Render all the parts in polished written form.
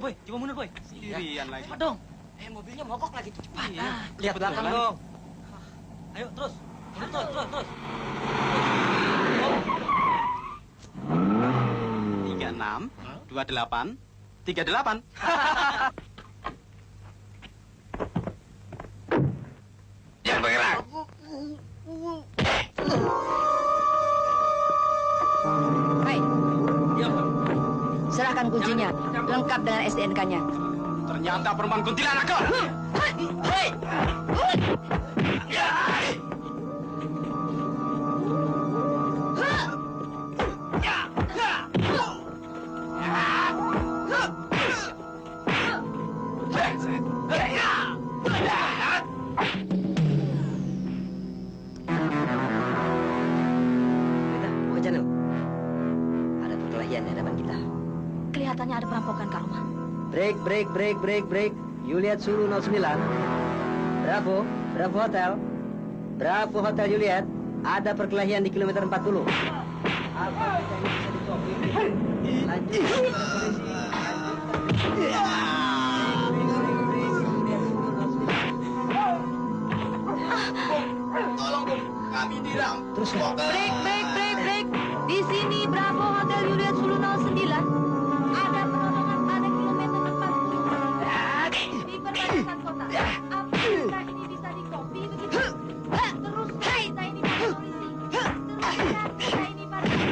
Boy. Coba mundur, Boy. Sendirian lagi. Cepat dong. Mobilnya mogok lagi tuh. Cepat. Iya. Lihat belakang dong. Ayo, terus. Terus. 36, 28, 38. Jangan bergerak. Hai, serahkan kuncinya, lengkap dengan STNK-nya. Ternyata perempuan kuntilanak kau. Hei! Ada perkelahian di hadapan kita. Kelihatannya ada perampokan, Kak Roma. Break. Juliet Sulu 09. Bravo Hotel. Bravo Hotel Juliet. Ada perkelahian di kilometer 40. Apa kita ini bisa dicopy? Lanjut. Tolong, Bu. Kami dirampok. Terus Break. Di sini Bravo Hotel Juliet Sulu 09. Ada penodongan pada kilometer 40. Di perbatasan kota. Apakah ini bisa dikopi begitu? Terus kita ini pada polisi. Terus kita ini pada polisi.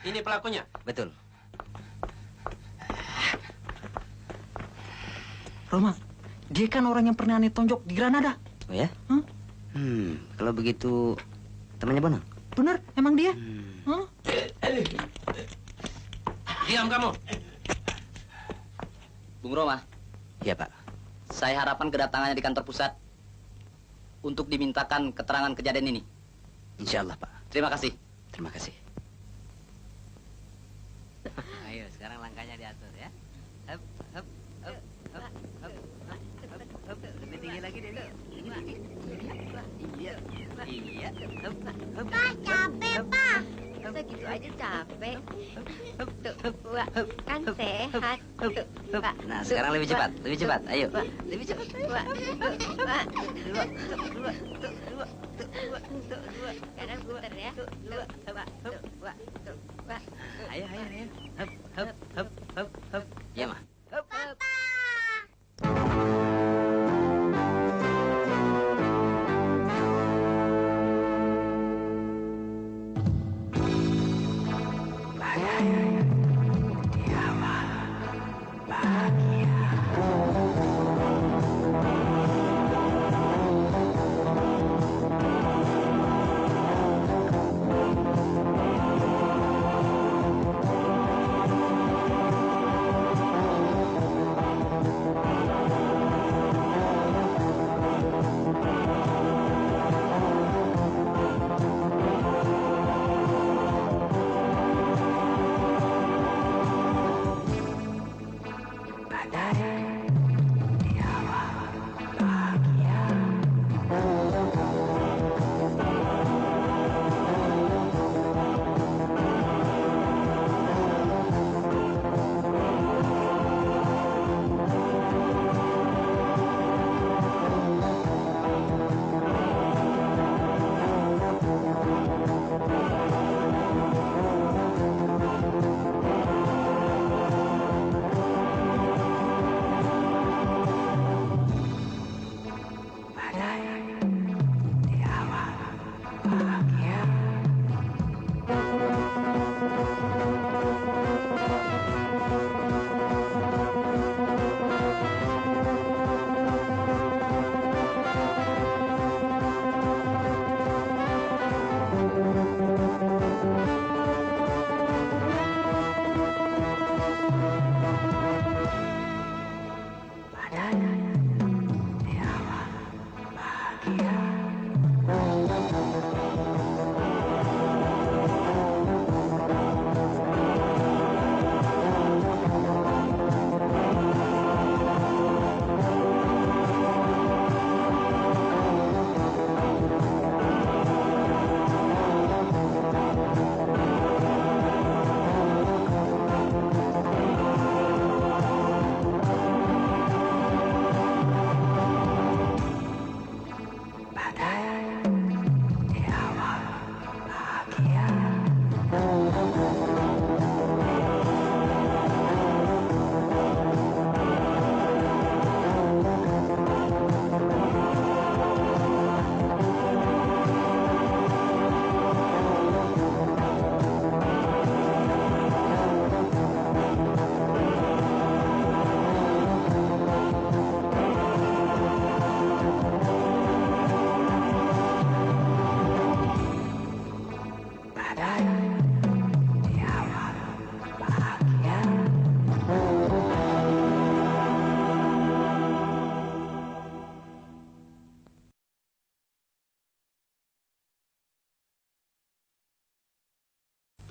Ini pelakunya. Betul. Roma, dia kan orang yang pernah aneh tonjok di Granada. Oh ya? Hah? Kalau begitu temannya Bonang. Bener, emang dia? Hah? Diam kamu. Bung Roma, Iya, Pak. saya harapan kedatangannya di kantor pusat untuk dimintakan keterangan kejadian ini. Insya Allah, Pak. Terima kasih. Terima kasih. Ayo, sekarang langkahnya diatur ya. Hop. Lebih tinggi lagi deh, Dok. Iya. Pak, capek, Pak. Segitu aja capek. Tuh, kan sehat. Pak. Nah, sekarang lebih cepat. Ayo. Lebih cepat. Sekarang putar ya. Ayo. Hop. Ya, Ma. Papa.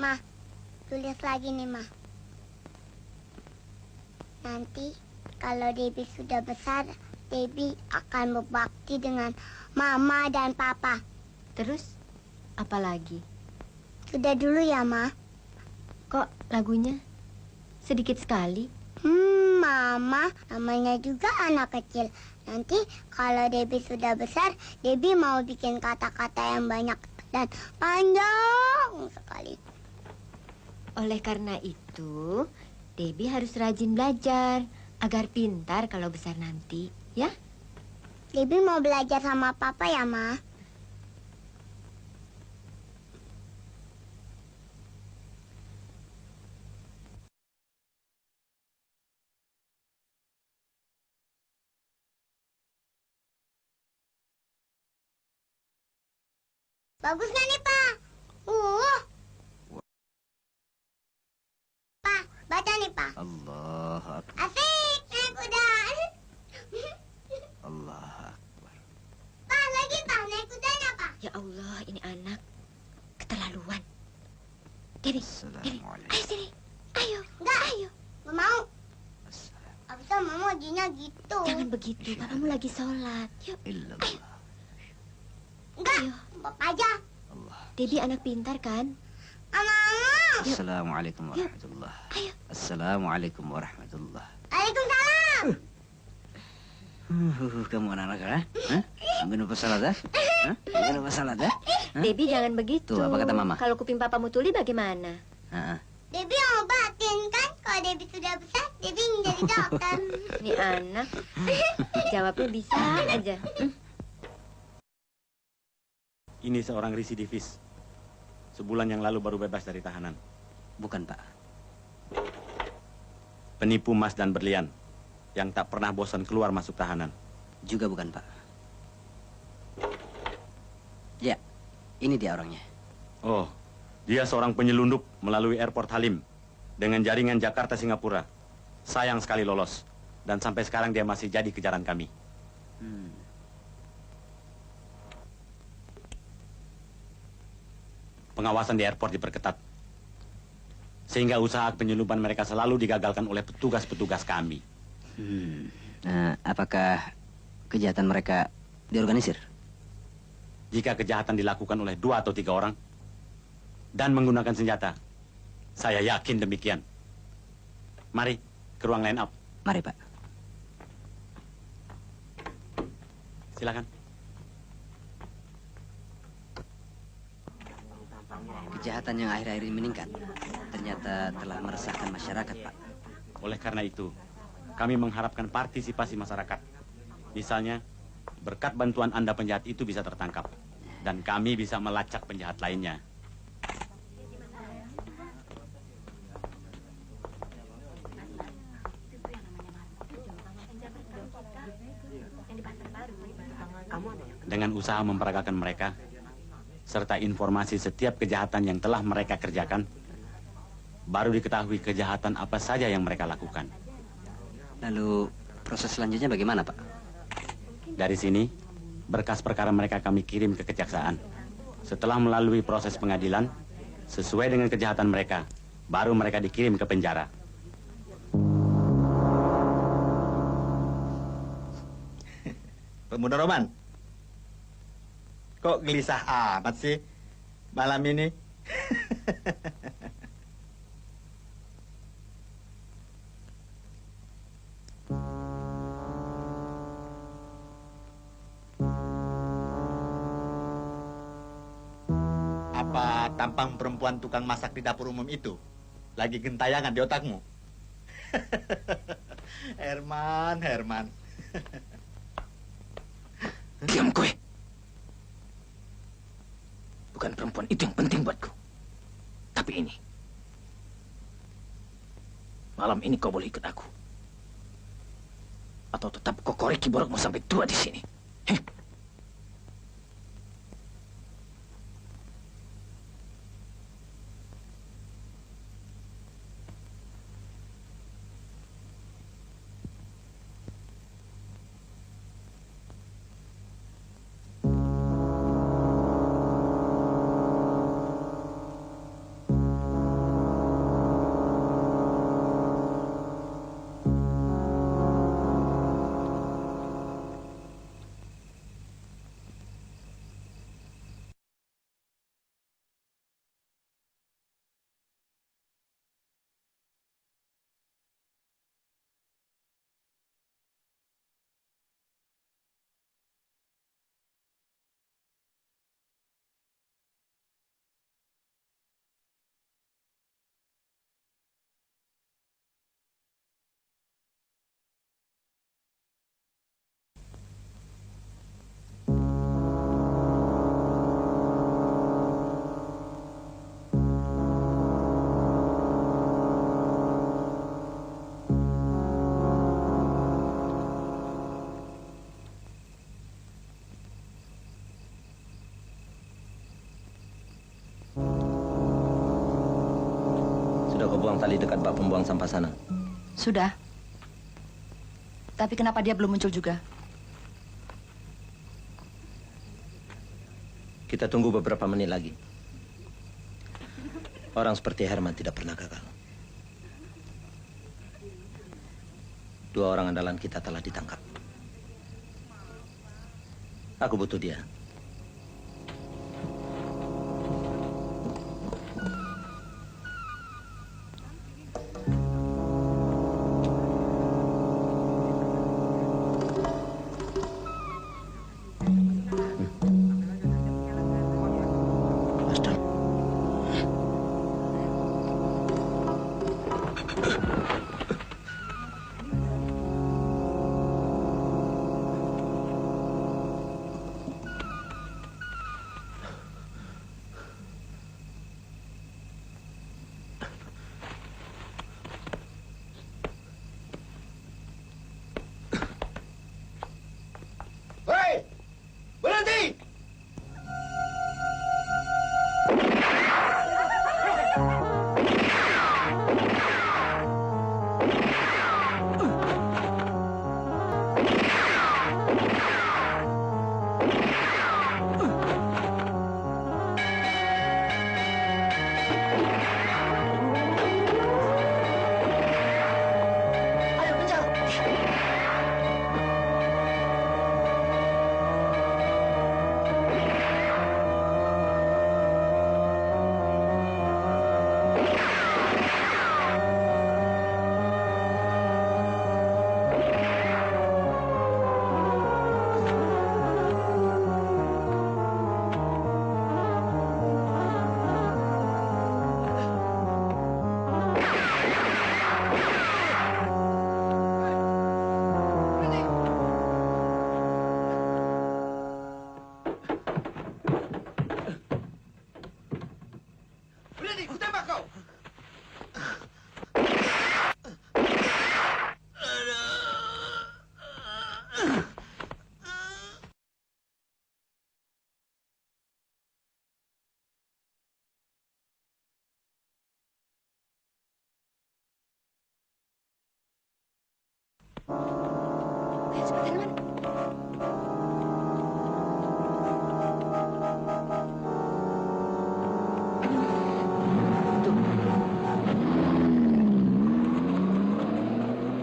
Ma, tulis lagi nih, Ma. Nanti kalau Debbie sudah besar, Debbie akan berbakti dengan Mama dan Papa. Terus, apa lagi? Sudah dulu ya, Ma. Kok lagunya sedikit sekali? Mama, namanya juga anak kecil. Nanti kalau Debbie sudah besar, Debbie mau bikin kata-kata yang banyak dan panjang sekali. Oleh karena itu, Debbie harus rajin belajar agar pintar kalau besar nanti, ya? Debbie mau belajar sama Papa ya, Ma? Bagus nggak nih, Pak? Pak, baca nih, Pak. Allah Akbar. Asik, naik kuda. Allah Akbar. Pak, lagi, Pak. Naik kudanya, Pak. Ya Allah, ini anak keterlaluan. Debbie, Assalamualaikum. ayo sini. Ayo, Enggak. ayo. Nggak mau. Assalamualaikum. Abisnya Mama jinya gitu. Jangan begitu, papamu lagi sholat. Yuk, Illallah. Enggak, ayo. Bapak aja. Allah. Debbie anak pintar kan? Mama. Assalamualaikum warahmatullah. Ayo. Assalamualaikum warahmatullah. Waalaikumsalam. Kamu anak-anak, ha? Ambil lupa salat, ha? Ambil lupa salat, ha? Hah? Debbie jangan begitu. Tuh, apa kata Mama? Kalau kuping papamu tuli bagaimana? Debbie yang obatin kan? Kalau Debbie sudah besar, Debbie ingin jadi dokter. Ini anak jawabnya bisa aja. Ini seorang residivis. Sebulan yang lalu baru bebas dari tahanan. Bukan, Pak. Penipu emas dan berlian yang tak pernah bosan keluar masuk tahanan. Juga bukan, Pak. Ya, ini dia orangnya. Oh, dia seorang penyelundup melalui airport Halim dengan jaringan Jakarta-Singapura. Sayang sekali lolos. Dan sampai sekarang dia masih jadi kejaran kami. Pengawasan di airport diperketat. Sehingga usaha penyelundupan mereka selalu digagalkan oleh petugas-petugas kami. Apakah kejahatan mereka diorganisir? Jika kejahatan dilakukan oleh 2 atau 3 orang dan menggunakan senjata, saya yakin demikian. Mari ke ruang line up. Mari, Pak. Silakan. Kejahatan yang akhir-akhir ini meningkat ternyata telah meresahkan masyarakat, Pak. Oleh karena itu, kami mengharapkan partisipasi masyarakat. Misalnya, berkat bantuan Anda penjahat itu bisa tertangkap. Dan kami bisa melacak penjahat lainnya. Dengan usaha memperagakan mereka, serta informasi setiap kejahatan yang telah mereka kerjakan, baru diketahui kejahatan apa saja yang mereka lakukan. Lalu proses selanjutnya bagaimana, Pak? Dari sini, berkas perkara mereka kami kirim ke kejaksaan. Setelah melalui proses pengadilan, sesuai dengan kejahatan mereka, baru mereka dikirim ke penjara. Pemuda Roman, kok gelisah amat sih malam ini? Apa tampang perempuan tukang masak di dapur umum itu lagi gentayangan di otakmu? Herman. Diam kowe. Bukan perempuan itu yang penting buatku. Tapi ini. Malam ini kau boleh ikut aku. Atau tetap kau korek kiborokmu sampai tua di sini. Heh? Sudah kau buang tali dekat bak pembuang sampah sana? Sudah. Tapi kenapa dia belum muncul juga? Kita tunggu beberapa menit lagi. Orang seperti Herman tidak pernah gagal. 2 orang andalan kita telah ditangkap. Aku butuh dia.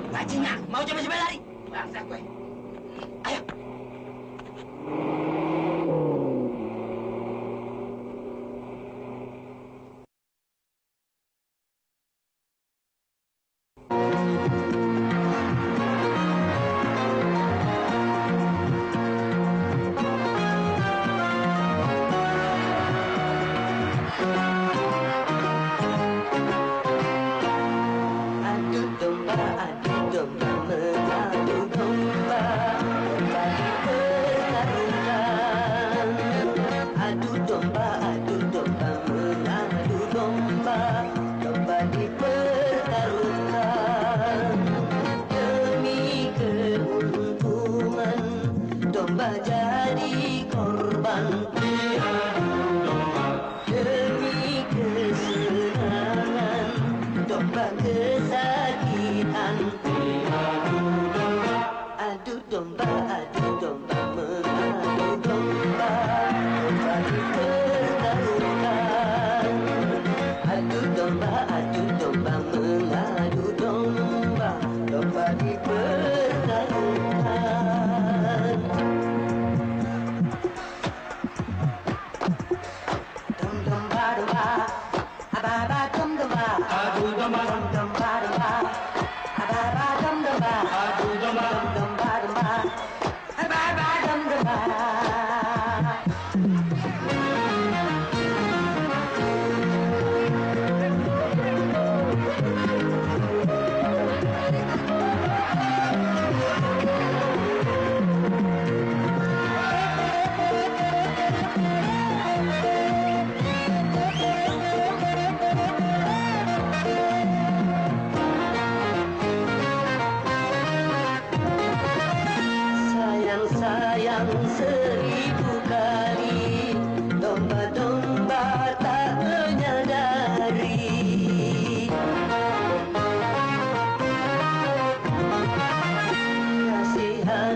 Bajingan, mau coba-coba lari. Bangsa gue. Ayo.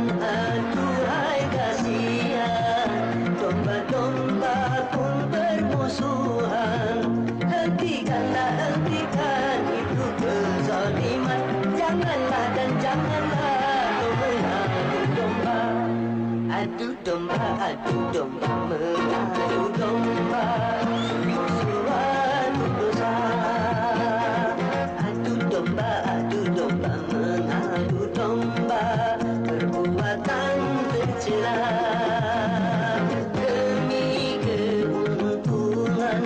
bermusuhan, aduhai kasihan. Domba-domba pun bermusuhan. Hentikanlah, hentikan itu kezaliman. Janganlah dan janganlah kau mengadu domba. Adu domba, mengadu domba. Suatu dosa. Adu domba, mengadu domba. Perbuatan tercela. Demi keuntungan,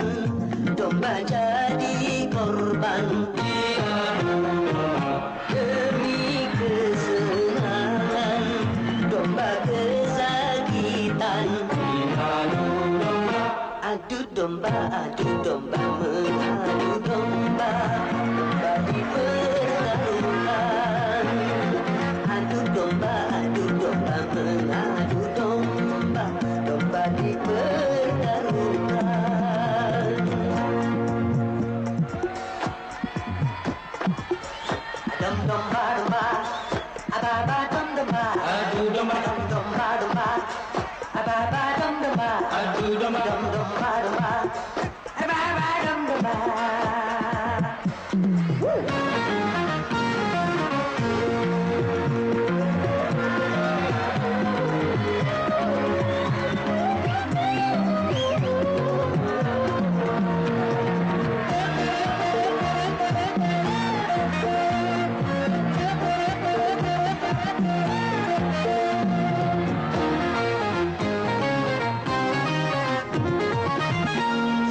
domba jadi korban. Demi kesenangan, domba kesakitan. Adu domba, mengadu domba. Domba dipertaruhkan. Adu domba, mengadu domba. Domba dipertaruhkan. Dom domba domba, ababa dom domba. Adu domba domba domba, ababa dom domba. Adu domba domba domba, ababa dom domba.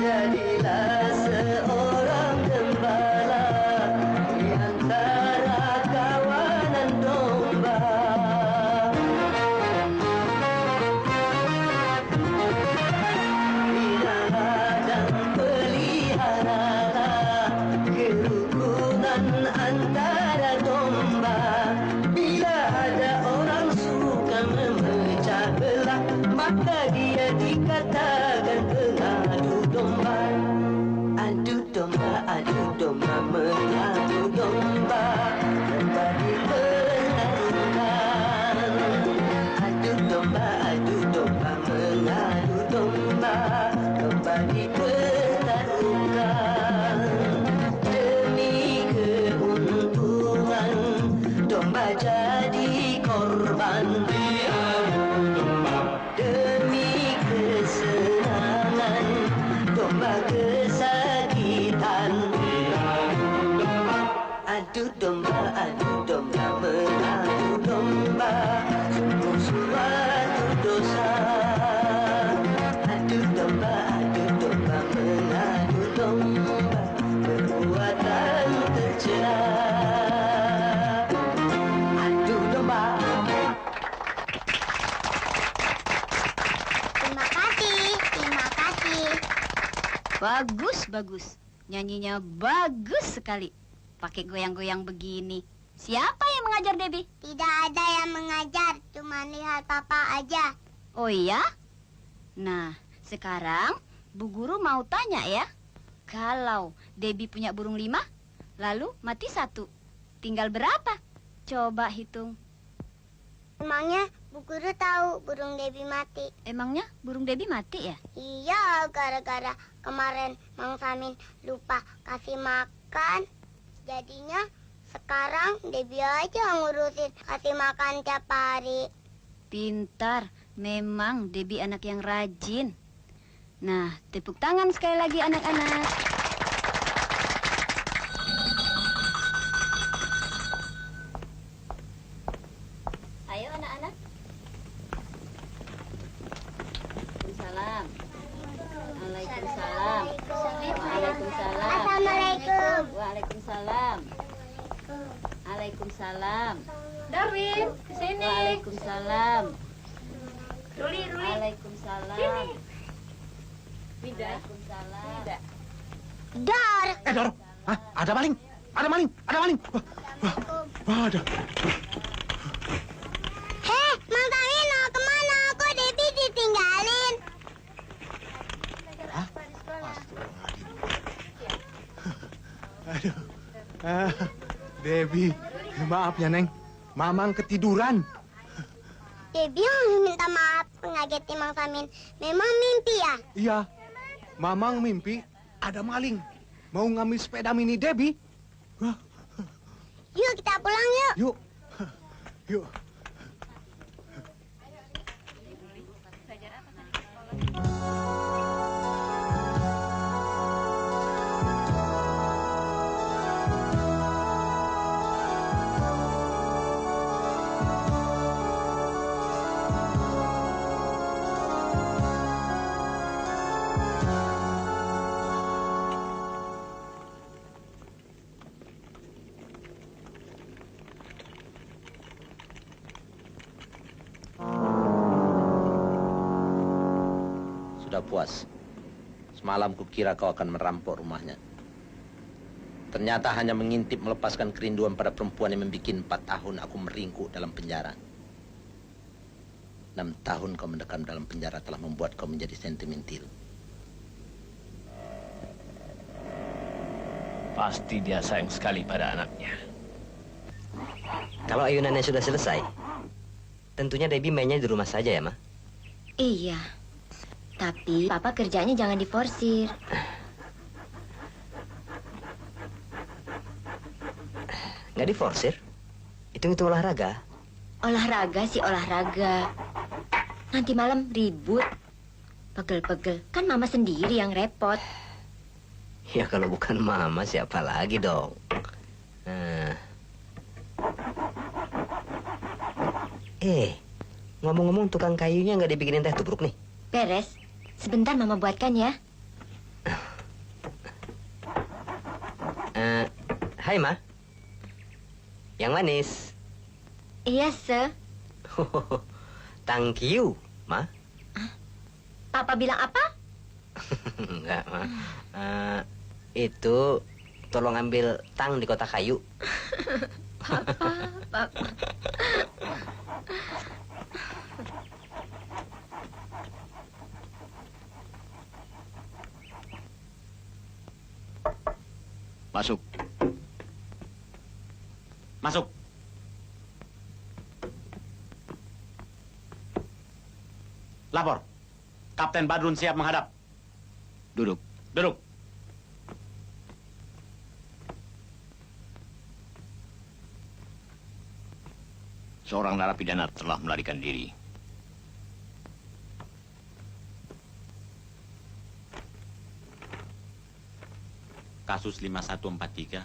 Jadilah seorang gembala di antara kawanan domba. Binalah dan peliharalah kerukunan antara domba. Bila ada orang suka memecah belah, maka dia dikatakan pengadu domba. Adu domba, mengadu domba. Domba dipertaruhkan. Adu domba, mengadu domba. Domba dipertaruhkan. Demi keuntungan, domba jadi korban. Demi kesenangan, domba kesakitan. Adu domba, mengadu domba. Sungguh suatu dosa. Adu domba, mengadu domba. Perbuatan tercela. Adu domba. Terima kasih. Bagus. Nyanyinya bagus sekali. Pakai goyang-goyang begini. Siapa yang mengajar Debbie? Tidak ada yang mengajar, cuma lihat papa aja. Oh iya? Nah, sekarang Bu Guru mau tanya ya. Kalau Debbie punya burung 5, lalu mati 1, tinggal berapa? Coba hitung. Emangnya Bu Guru tahu burung Debbie mati? Emangnya burung Debbie mati ya? Iya, gara-gara kemarin Mang Samin lupa kasih makan. Jadinya sekarang Debbie aja ngurusin kasih makan tiap hari. Pintar, memang Debbie anak yang rajin. Nah, tepuk tangan sekali lagi anak-anak. Ayo anak-anak. Waalaikumsalam. Waalaikumsalam. Waalaikumsalam. Assalamualaikum. Waalaikumsalam. Waalaikumsalam. Darwin, kesini. Waalaikumsalam. Ruli. Waalaikumsalam. Sini. Mida. Waalaikumsalam. Dar. Dor. Hah? Ada maling. Wah, ada. Heh, Mang Samin mau kemana? Kok Debbie ditinggalin? Aduh. Debbie, maaf ya, Neng. Mamang ketiduran. Debbie harus minta maaf ngagetin Mang Samin. Memang mimpi ya? Iya, Mamang mimpi ada maling. Mau ngambil sepeda mini Debbie. Yuk kita pulang yuk. Yuk. Yuk. Sudah puas. Semalam kukira kau akan merampok rumahnya. Ternyata hanya mengintip melepaskan kerinduan pada perempuan yang membuat 4 tahun aku meringkuk dalam penjara. 6 tahun kau mendekam dalam penjara telah membuat kau menjadi sentimental. Pasti dia sayang sekali pada anaknya. Kalau ayunannya sudah selesai, tentunya Debbie mainnya di rumah saja ya, Ma? Iya. Tapi Papa kerjanya jangan diforsir. Nggak diforsir? Hitung-hitung olahraga. Olahraga sih olahraga. Nanti malam ribut. Pegel-pegel. Kan Mama sendiri yang repot. Ya kalau bukan Mama siapa lagi dong? Ngomong-ngomong tukang kayunya nggak dibikinin teh tubruk nih? Beres. Sebentar Mama buatkan ya. Hai, Ma. Yang manis. Iya, Se. Thank you, Ma. Papa bilang apa? Enggak, Ma. Itu tolong ambil tang di kotak kayu. Papa. Masuk. Masuk. Lapor. Kapten Badrun siap menghadap. Duduk. Duduk. Seorang narapidana telah melarikan diri. Kasus 5143,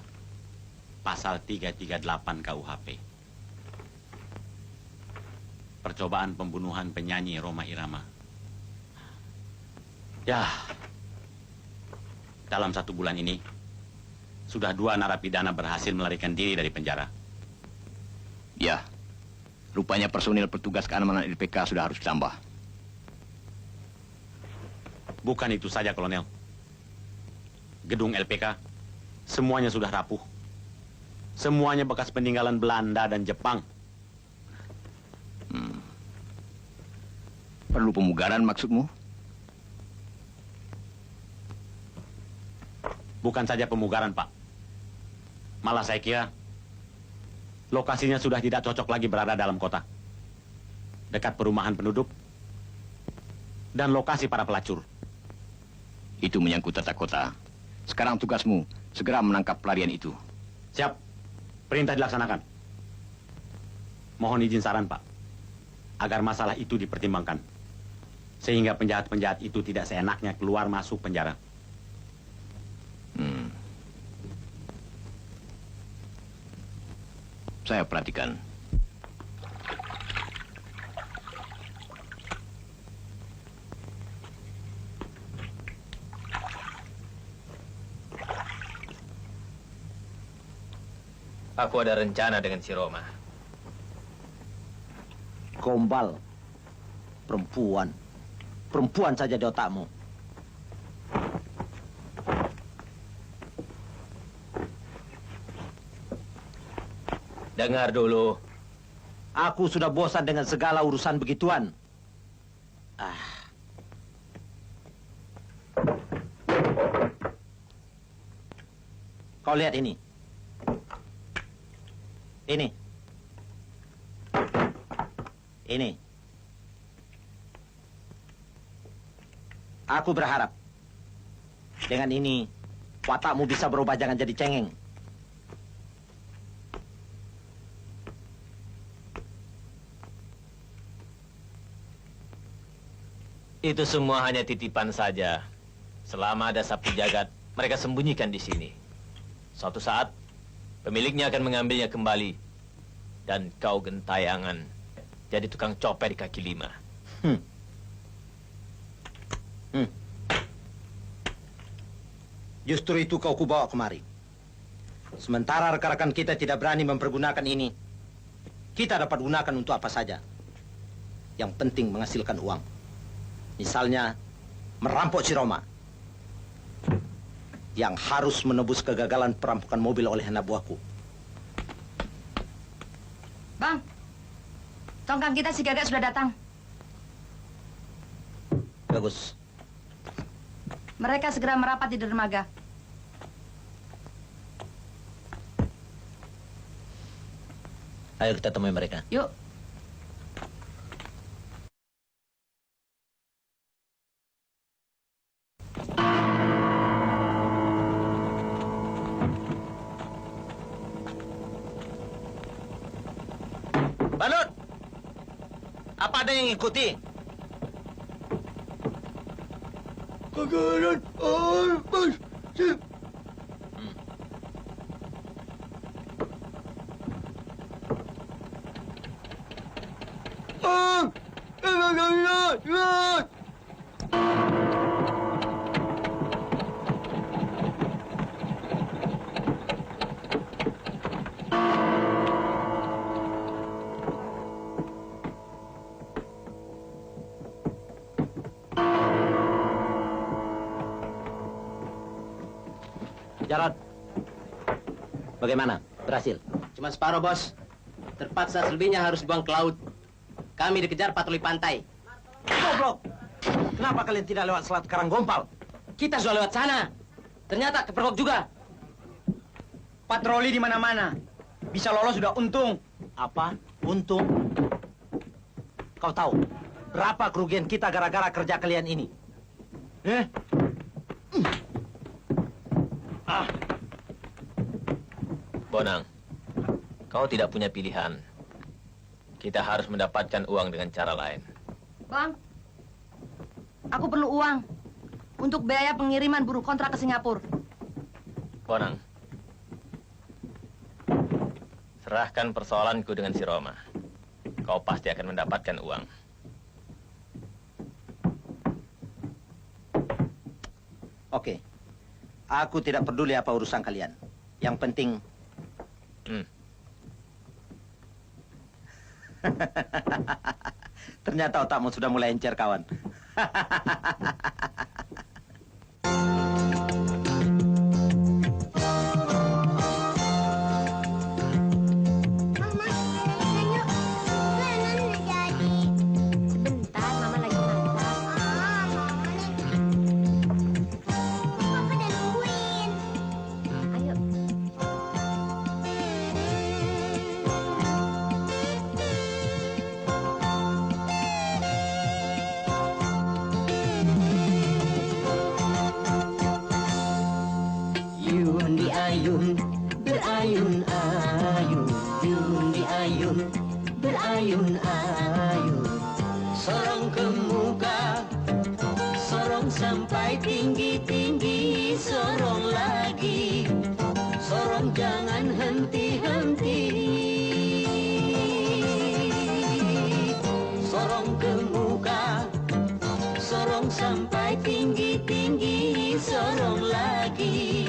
pasal 338 KUHP. Percobaan pembunuhan penyanyi Rhoma Irama. Ya, dalam 1 bulan ini, sudah 2 narapidana berhasil melarikan diri dari penjara. Ya, rupanya personil petugas keamanan LPK sudah harus ditambah. Bukan itu saja, Kolonel. Gedung LPK, semuanya sudah rapuh. Semuanya bekas peninggalan Belanda dan Jepang. Perlu pemugaran maksudmu? Bukan saja pemugaran, Pak. Malah saya kira lokasinya sudah tidak cocok lagi berada dalam kota. Dekat perumahan penduduk dan lokasi para pelacur. Itu menyangkut tata kota. Sekarang tugasmu segera menangkap pelarian itu. Siap. Perintah dilaksanakan. Mohon izin saran, Pak. Agar masalah itu dipertimbangkan. Sehingga penjahat-penjahat itu tidak seenaknya keluar masuk penjara. Saya perhatikan. Aku ada rencana dengan si Rhoma. Gombal. Perempuan. Perempuan saja di otakmu. Dengar dulu. Aku sudah bosan dengan segala urusan begituan. Kau lihat ini. Ini. Aku berharap dengan ini watakmu bisa berubah, jangan jadi cengeng. Itu semua hanya titipan saja. Selama ada sapu jagat, mereka sembunyikan di sini. Suatu saat, pemiliknya akan mengambilnya kembali. Dan kau gentayangan jadi tukang copet di kaki lima. Justru itu kau kubawa kemari. Sementara rekan-rekan kita tidak berani mempergunakan ini, kita dapat gunakan untuk apa saja. Yang penting menghasilkan uang. Misalnya, merampok si Roma. Yang harus menebus kegagalan perampokan mobil oleh anak buahku. Bang, tongkang kita si Gagak sudah datang. Bagus. Mereka segera merapat di dermaga. Ayo kita temui mereka. Yuk. Balut! Apa ada yang ngikuti? Kegagalan Alpas. Jarod, bagaimana? Berhasil? Cuma separuh, bos. Terpaksa selebihnya harus buang ke laut. Kami dikejar patroli pantai. Goblok! Kenapa kalian tidak lewat Selat Karanggompal? Kita sudah lewat sana. Ternyata kepergok juga. Patroli di mana-mana. Bisa lolos sudah untung. Apa? Untung? Kau tahu berapa kerugian kita gara-gara kerja kalian ini? Bonang, kau tidak punya pilihan. Kita harus mendapatkan uang dengan cara lain. Bang, aku perlu uang untuk biaya pengiriman buruh kontrak ke Singapura. Bonang, serahkan persoalanku dengan si Roma. Kau pasti akan mendapatkan uang. Oke. Aku tidak peduli apa urusan kalian. Yang penting... Ternyata otakmu sudah mulai encer, kawan. Sebentar, Mama lagi masak. Ayo. Yundi ayun, berayun-ayun. Yundi ayun, berayun-ayun. Sorong ke muka, sorong sampai tinggi-tinggi. Sorong lagi, sorong jangan henti-henti. Sorong ke muka, sorong sampai tinggi-tinggi. Sorong lagi,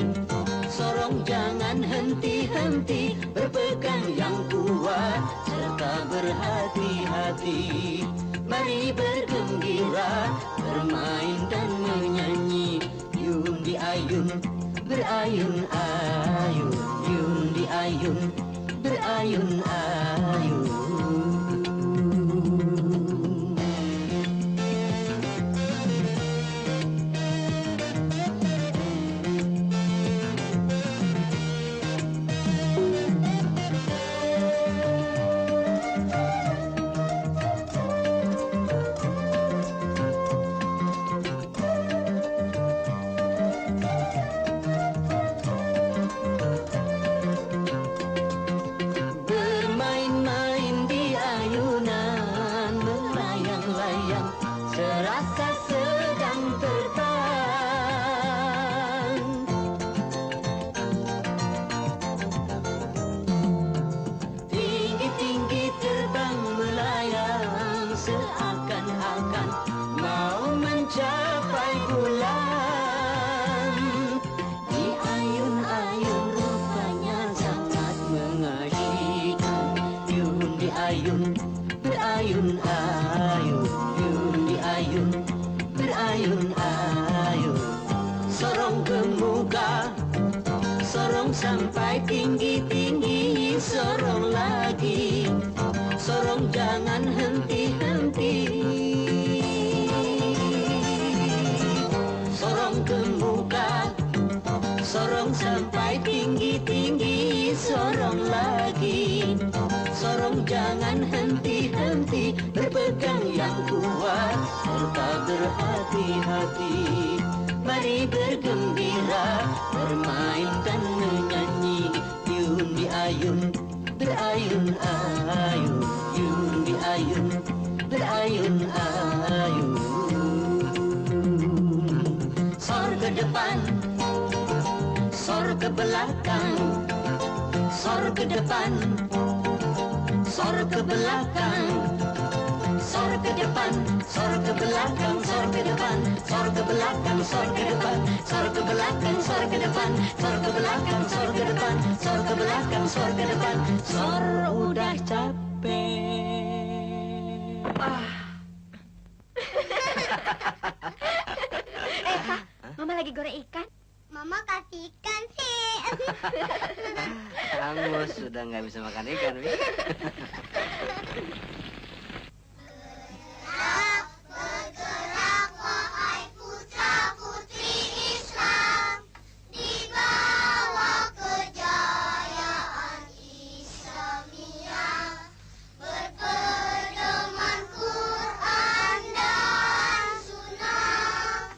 sorong jangan henti-henti. Berpegang yang kuat serta berhati-hati. Mari bergembira, bermain dan menyanyi. Yundi ayun, berayun-ayun. Yundi ayun, berayun-ayun. seakan-akan mau mencapai bulan. Di ayun-ayun rupanya sangat mengasyikan. Yun di ayun, berayun-ayun. Yun di ayun, berayun-ayun. Sorong ke muka, sorong sampai tinggi-tinggi, sorong lagi, sorong jangan henti-henti. Sorong ke muka, sorong sampai tinggi-tinggi, sorong lagi, sorong jangan henti-henti. Berpegang yang kuat serta berhati-hati. Mari bergembira, bermain dan menyanyi. Yun di ayun, berayun-ayun. Yun di ayun, berayun-ayun. Sor ke depan, sor ke belakang. Sor ke depan, sor ke belakang. Sor ke depan, sor ke belakang, sor ke depan, sor ke belakang, sor ke depan, sor ke belakang, sor ke depan, sor ke belakang, sor ke depan, sor ke belakang, sor ke depan. Sor udah capek. Kak, Mama lagi goreng ikan. Mama kasih ikan sih. Kamu sudah nggak bisa makan ikan, Wi. Bergerak wahai putra-putri Islam, dibawa kejayaan Islamiyah, berpedoman Quran dan Sunnah.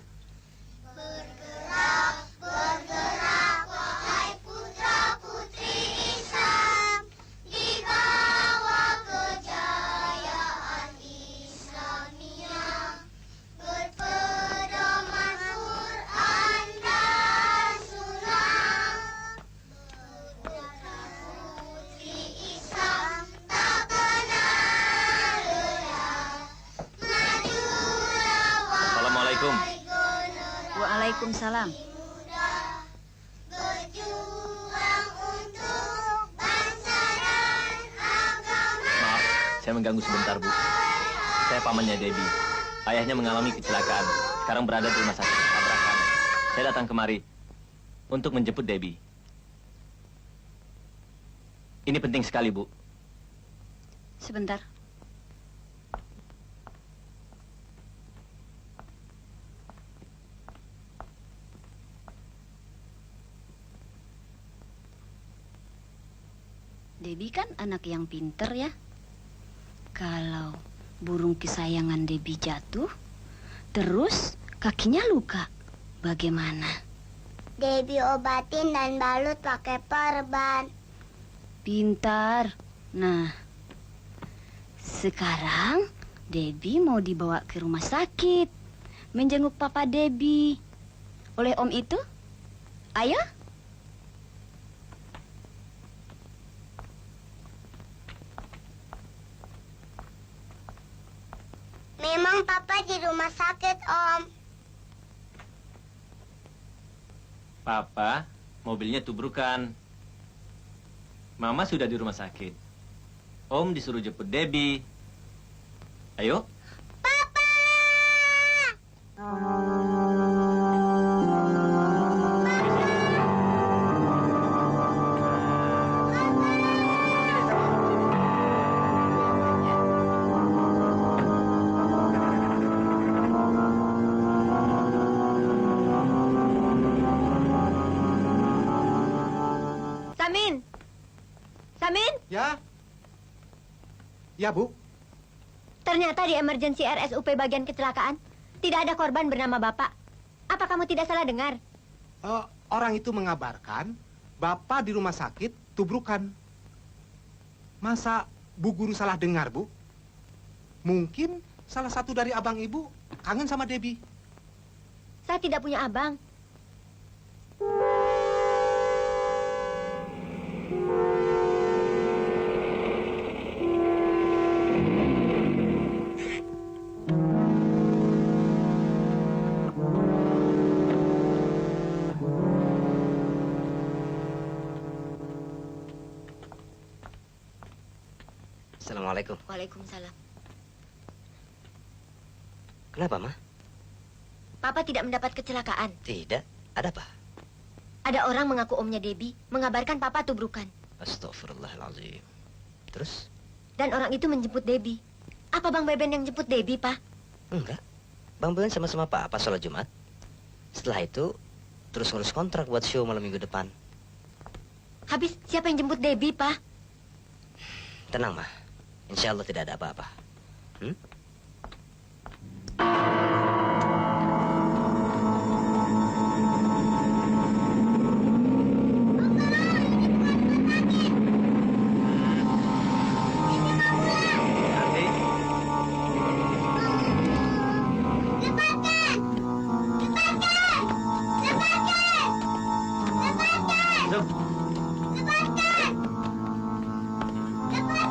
Bergerak wahai putra-putri Islam, dibawa kejayaan Islamiyah, berpedoman Quran dan Sunnah. Putra-putri Islam tak kenal lelah, majulah Assalamualaikum. Waalaikumsalam. berjuang untuk bangsa dan agama. Maaf, saya mengganggu sebentar, Bu. Saya pamannya Debbie. Ayahnya mengalami kecelakaan. Sekarang berada di rumah sakit tabrakan. Saya datang kemari untuk menjemput Debbie. Ini penting sekali, Bu. Sebentar. Debbie kan anak yang pinter ya. Kalau burung kesayangan Debbie jatuh, terus kakinya luka, bagaimana? Debbie obatin dan balut pakai perban. Pintar. Nah, sekarang Debbie mau dibawa ke rumah sakit, menjenguk Papa Debbie. Oleh Om itu? Ayo. Memang Papa di rumah sakit, Om. Papa, mobilnya tubrukan. Mama sudah di rumah sakit. Om disuruh jemput Debbie. Ayo. Samin! Samin! Ya? Ya, Bu. Ternyata di emergency RSUP bagian kecelakaan tidak ada korban bernama Bapak. Apa kamu tidak salah dengar? Orang itu mengabarkan Bapak di rumah sakit tubrukan. Masa Bu Guru salah dengar, Bu? Mungkin salah satu dari abang Ibu kangen sama Debbie. Saya tidak punya abang. Assalamualaikum. Waalaikumsalam. Kenapa, Ma? Papa tidak mendapat kecelakaan. Tidak. Ada apa? Ada orang mengaku omnya Debbie mengabarkan Papa tubrukan. Astagfirullahaladzim. Terus? Dan orang itu menjemput Debbie. Apa Bang Beben yang jemput Debbie, Pak? Enggak. Bang Beben sama-sama Papa sholat Jumat. Setelah itu, terus ngurus kontrak buat show malam minggu depan. Habis siapa yang jemput Debbie, Pak? Tenang, Ma. Insya Allah tidak ada apa-apa.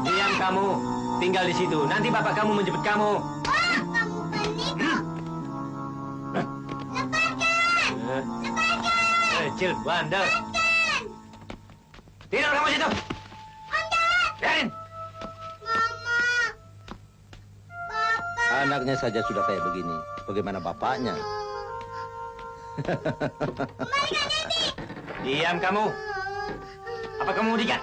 Diam kamu, tinggal di situ. Nanti bapak kamu menjemput kamu. Kecil, bandel. Tidur kamu situ. Biarin. Anaknya saja sudah kayak begini. Bagaimana bapaknya? Diam kamu. Apa kamu mau dikat?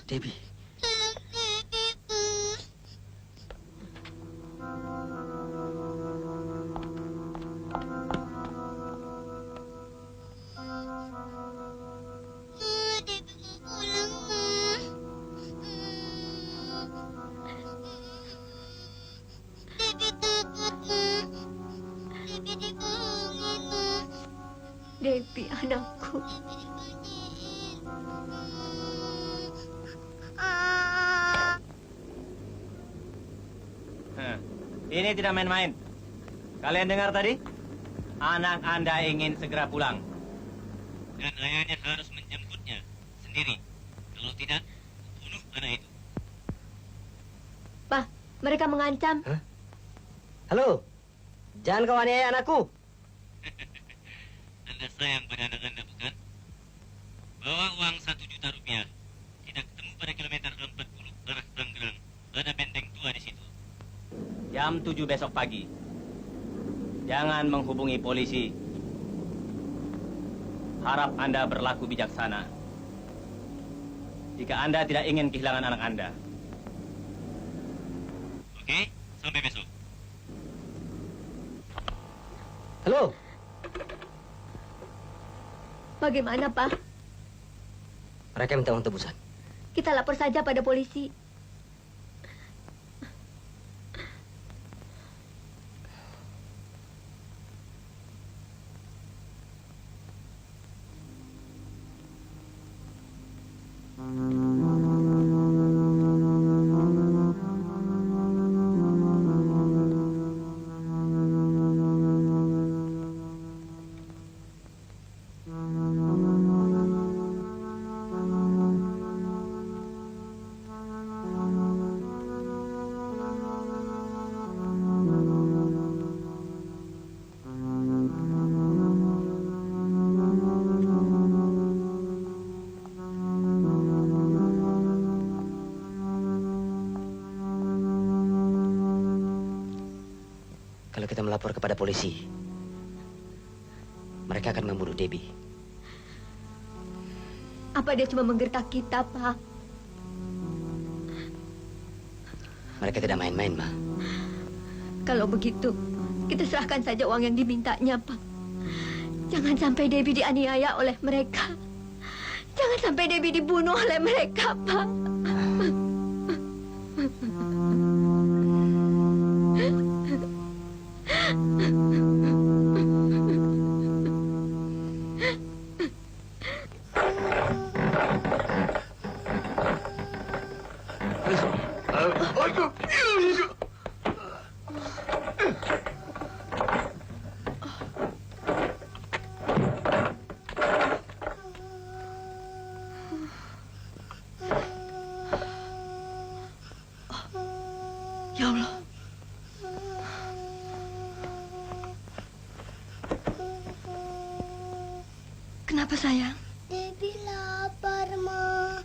Debbie. Debbie, anakku. Ini tidak main-main. Kalian dengar tadi? Anak Anda ingin segera pulang. Dan ayahnya harus menjemputnya sendiri. Kalau tidak, bunuh anak itu. Pak, mereka mengancam. Halo, jangan kau aniaya anakku. Anda sayang pada anak Anda, bukan? Bawa uang 1 juta rupiah. Kita ketemu pada kilometer 40 arah Tangerang. Ada benteng tua di situ. Jam 7 besok pagi. Jangan menghubungi polisi. Harap Anda berlaku bijaksana. Jika Anda tidak ingin kehilangan anak Anda. Oke, sampai besok. Halo. Bagaimana, Pak? Mereka minta uang tebusan. Kita lapor saja pada polisi. Kalau kita melapor kepada polisi, mereka akan membunuh Debbie. Apa dia cuma menggertak kita, Pak? Mereka tidak main-main, Ma. Kalau begitu, kita serahkan saja uang yang dimintanya, Pak. Jangan sampai Debbie dianiaya oleh mereka. Jangan sampai Debbie dibunuh oleh mereka, Pak. Kenapa sayang? Debbie lapar, Ma.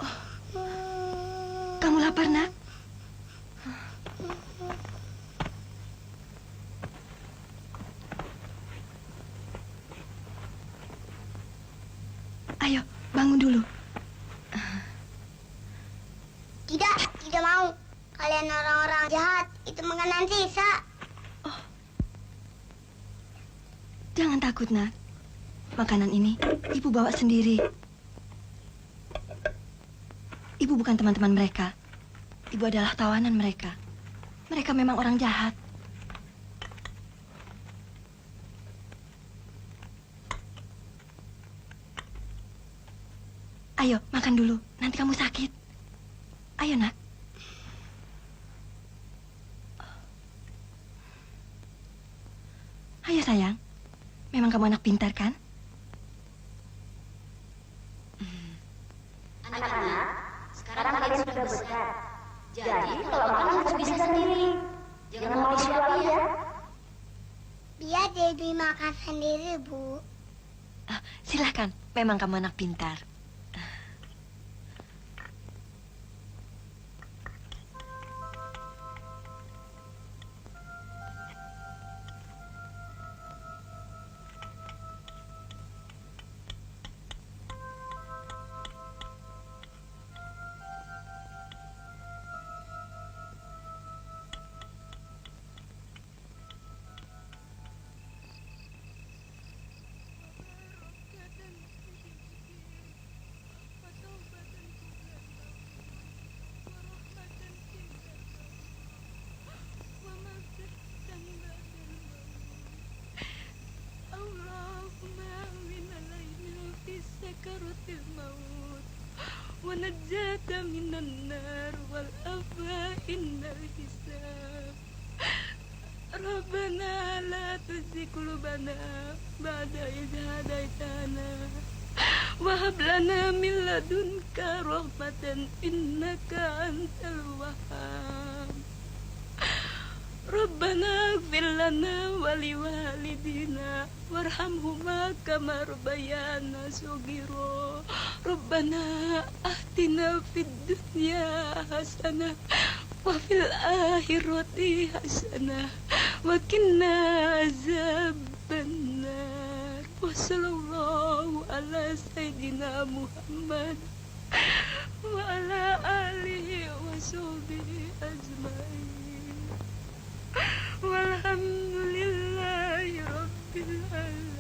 Kamu lapar, nak? Ayo, bangun dulu. Tidak mau. Kalian orang-orang jahat. Itu makanan sisa. Jangan takut, nak. Makanan ini ibu bawa sendiri. Ibu bukan teman-teman mereka. Ibu adalah tawanan mereka. Mereka memang orang jahat. Ayo, makan dulu. Nanti kamu sakit. Ayo, nak. Ayo, sayang. Memang kamu anak pintar, kan? Anak-anak, sekarang kalian sudah besar. Jadi kalau makan harus bisa sendiri. Jangan mau disuapin ya. Biar Debbie makan sendiri, Bu. Silahkan. Memang kamu anak pintar. ونجاك من النار والأفائن الحساب ربنا لا تزغ قلوبنا بعد إذ هديتنا وهب لنا من لدنك رحمة إنك أنت الوهاب ربنا اغفر لنا ولوالدينا وارحمهما كما ربيانا صغيرا ربنا آتنا في الدنيا حسنة وفي الآخرة حسنة وقنا عذاب النار وصلى الله على سيدنا محمد وعلى آله وصحبه أجمعين والحمد لله رب العالمين.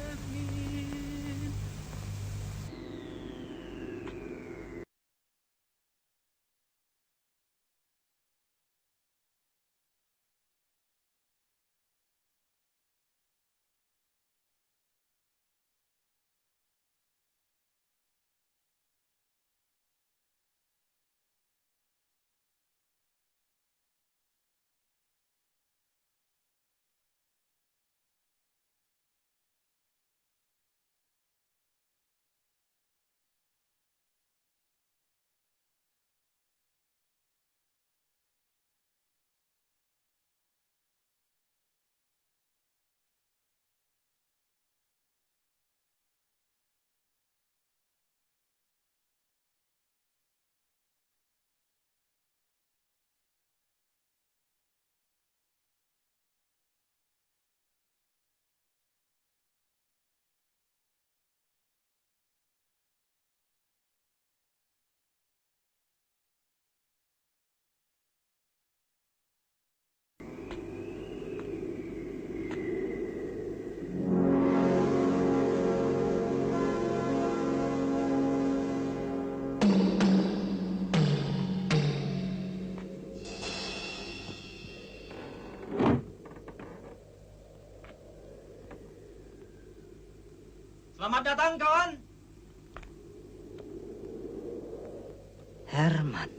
Selamat datang, kawan. Herman.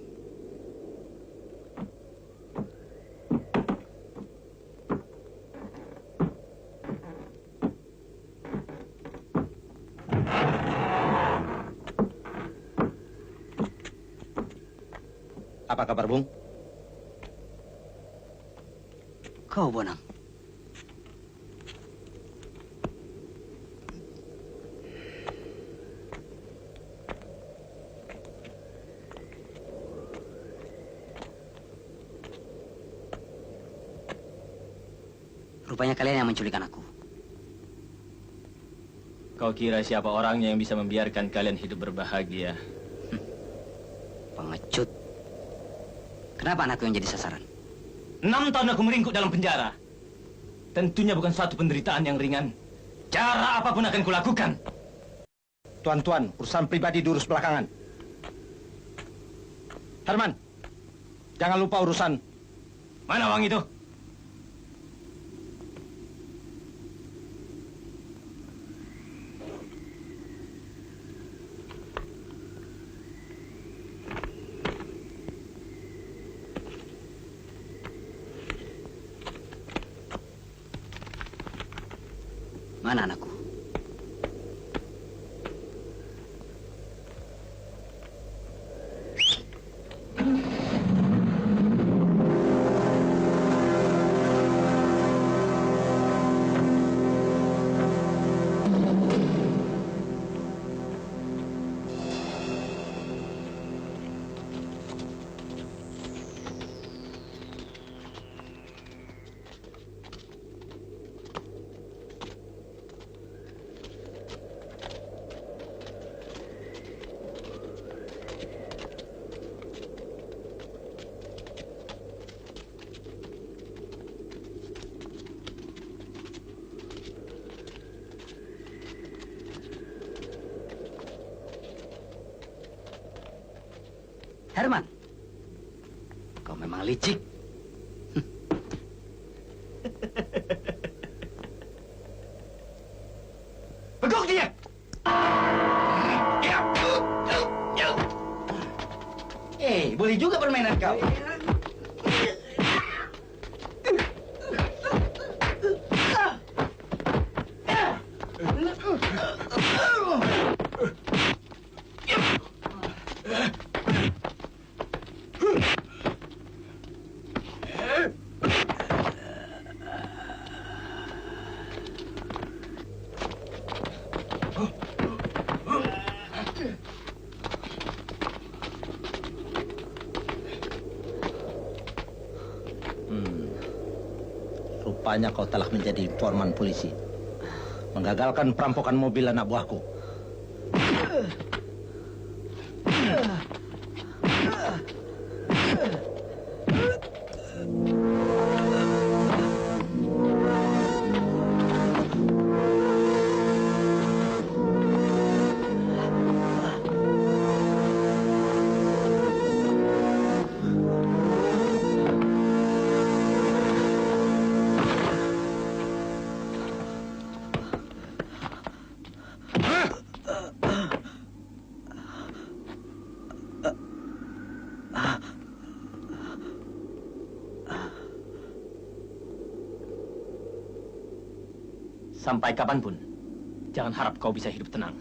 Apa kabar, Bung? Kau, Bonang. Rupanya kalian yang menculik anakku. Kau kira siapa orangnya yang bisa membiarkan kalian hidup berbahagia? Pengecut. Kenapa anakku yang jadi sasaran? 6 tahun aku meringkuk dalam penjara. Tentunya bukan suatu penderitaan yang ringan. Cara apapun akan kulakukan. Tuan-tuan, urusan pribadi diurus belakangan. Herman, jangan lupa urusan. Mana uang itu? Mana anakku? Herman, kau memang licik. Begok dia! Boleh juga permainan kau. Rupanya kau telah menjadi informan polisi. Menggagalkan perampokan mobil anak buahku. Sampai kapanpun, jangan harap kau bisa hidup tenang.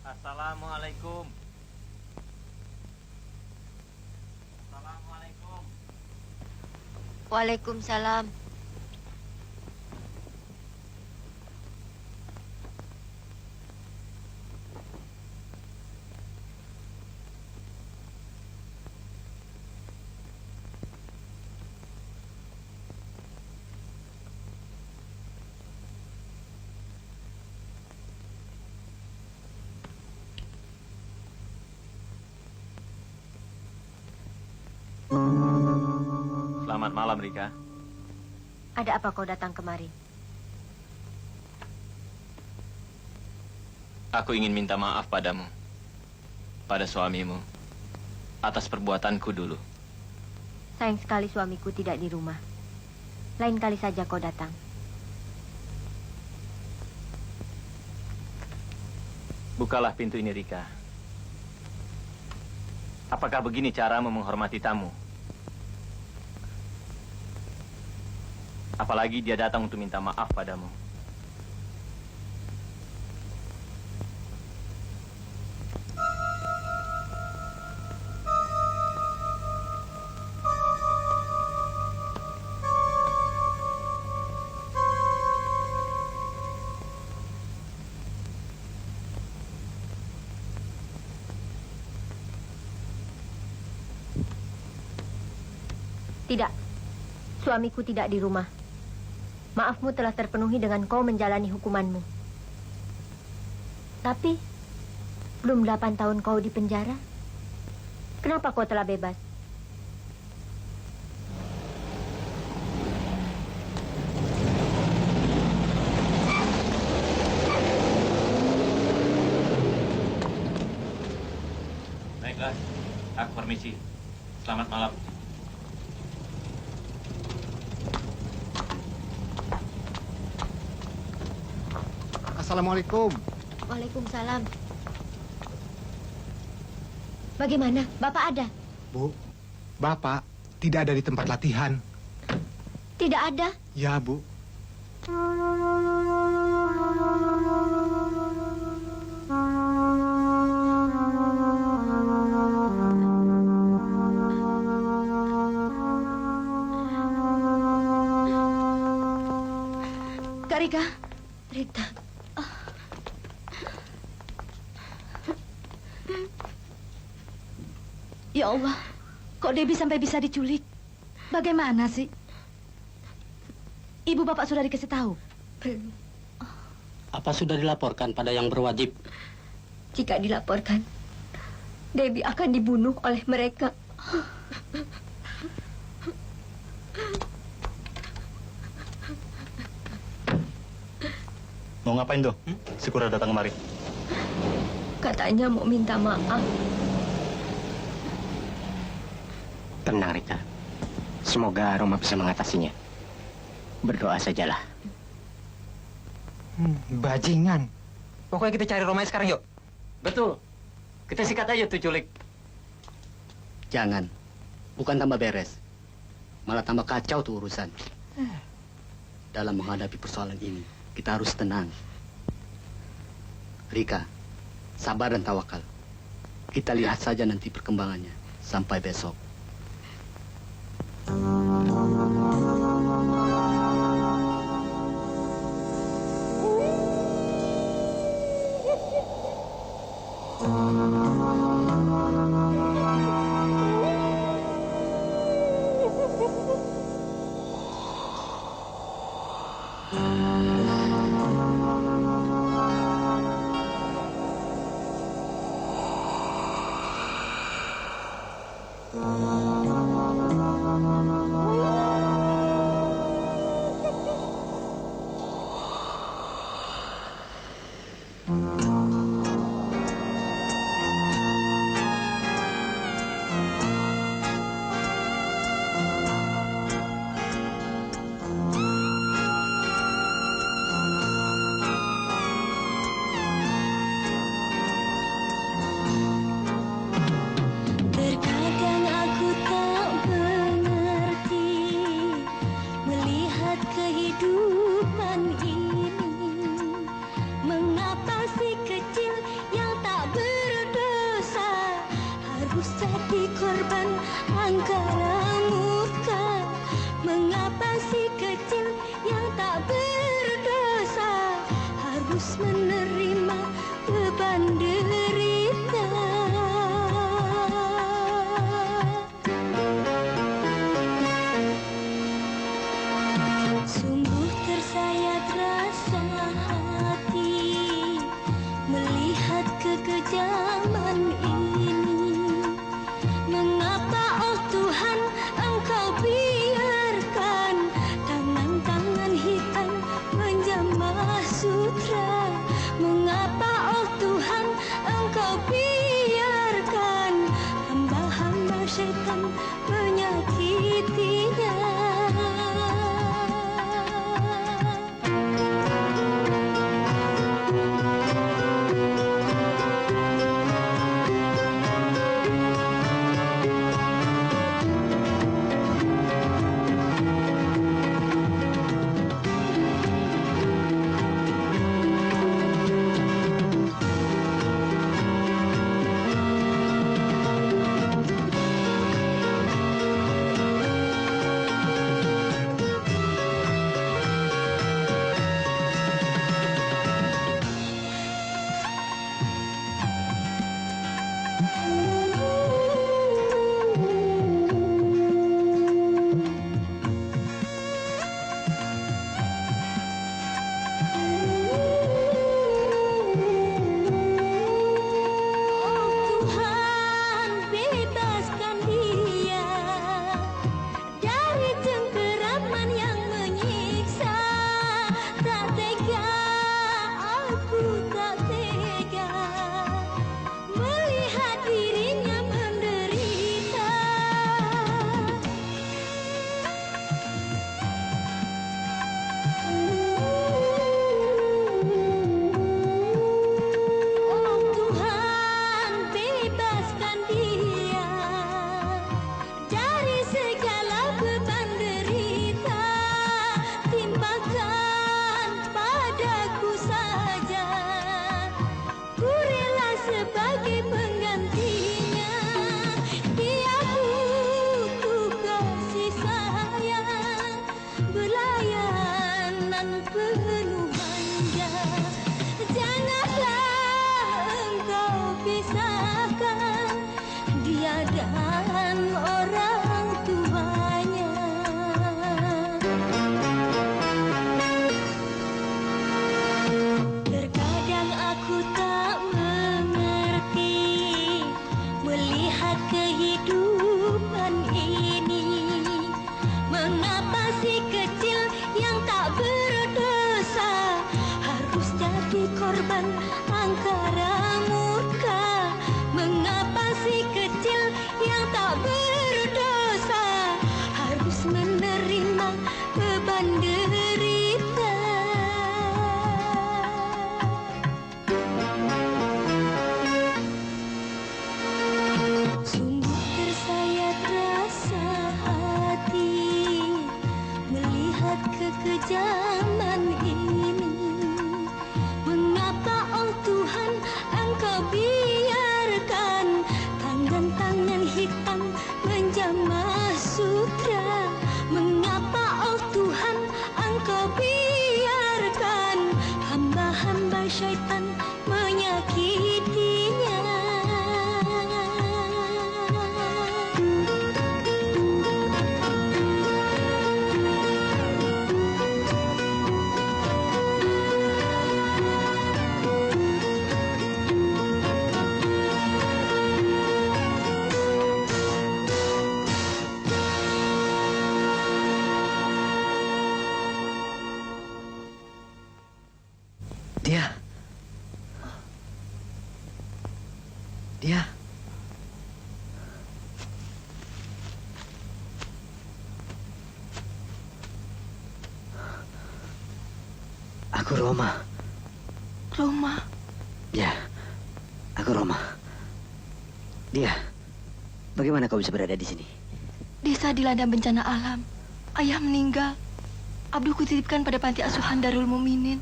Assalamualaikum. Assalamualaikum. Waalaikumsalam. Selamat malam, Rika. Ada apa kau datang kemari? Aku ingin minta maaf padamu. pada suamimu atas perbuatanku dulu. Sayang sekali suamiku tidak di rumah. Lain kali saja kau datang. Bukalah pintu ini, Rika. Apakah begini caramu menghormati tamu? Apalagi dia datang untuk minta maaf padamu. Tidak, suamiku tidak di rumah. Maafmu telah terpenuhi dengan kau menjalani hukumanmu. Tapi, belum 8 tahun kau di penjara. Kenapa kau telah bebas? Baiklah, aku permisi. Selamat malam. Assalamualaikum. Waalaikumsalam. Bagaimana? Bapak ada? Bu, Bapak tidak ada di tempat latihan. Tidak ada? Ya, Bu. Kak Rika. Rita. Ya Allah, kok Debbie sampai bisa diculik? Bagaimana sih? Ibu bapak sudah dikasih tahu? Belum. Apa sudah dilaporkan pada yang berwajib? Jika dilaporkan, Debbie akan dibunuh oleh mereka. Mau ngapain tuh? Si Kura datang kemari. Katanya mau minta maaf. Tenang, Rika. Semoga Roma bisa mengatasinya. Berdoa sajalah. Bajingan. Pokoknya kita cari Roma sekarang, yuk. Betul. Kita sikat aja tuh culik. Jangan. Bukan tambah beres. Malah tambah kacau tuh urusan. Dalam menghadapi persoalan ini, kita harus tenang. Rika, sabar dan tawakal. Kita lihat saja nanti perkembangannya. Sampai besok. Terkadang aku tak mengerti melihat kehidupan ini. Mengapa si kecil yang tak berdosa harus jadi korban angkara murka? Mengapa si kecil yang tak berdosa harus menerima beban derita? Sungguh tersayat rasa hati melihat kekejaman ini. Mengapa oh Tuhan Engkau biarkan tangan-tangan hitam menjamah sutra? Mengapa oh Tuhan Tuhan angkara murka. Mengapa si kecil yang tak berdosa harus menerima beban derita? Sungguh tersayat rasa hati melihat kekejaman ini. Mengapa oh Tuhan Engkau biarkan tangan-tangan hitam menjamah sutra? Mengapa oh Tuhan Engkau biarkan hamba-hamba syaitan menyakitinya? Dia. Aku Roma. Roma. Ya, aku Roma. Dia, bagaimana kau bisa berada di sini? Desa dilanda bencana alam. Ayah meninggal. Abdul kutitipkan pada panti asuhan Darul Muminin.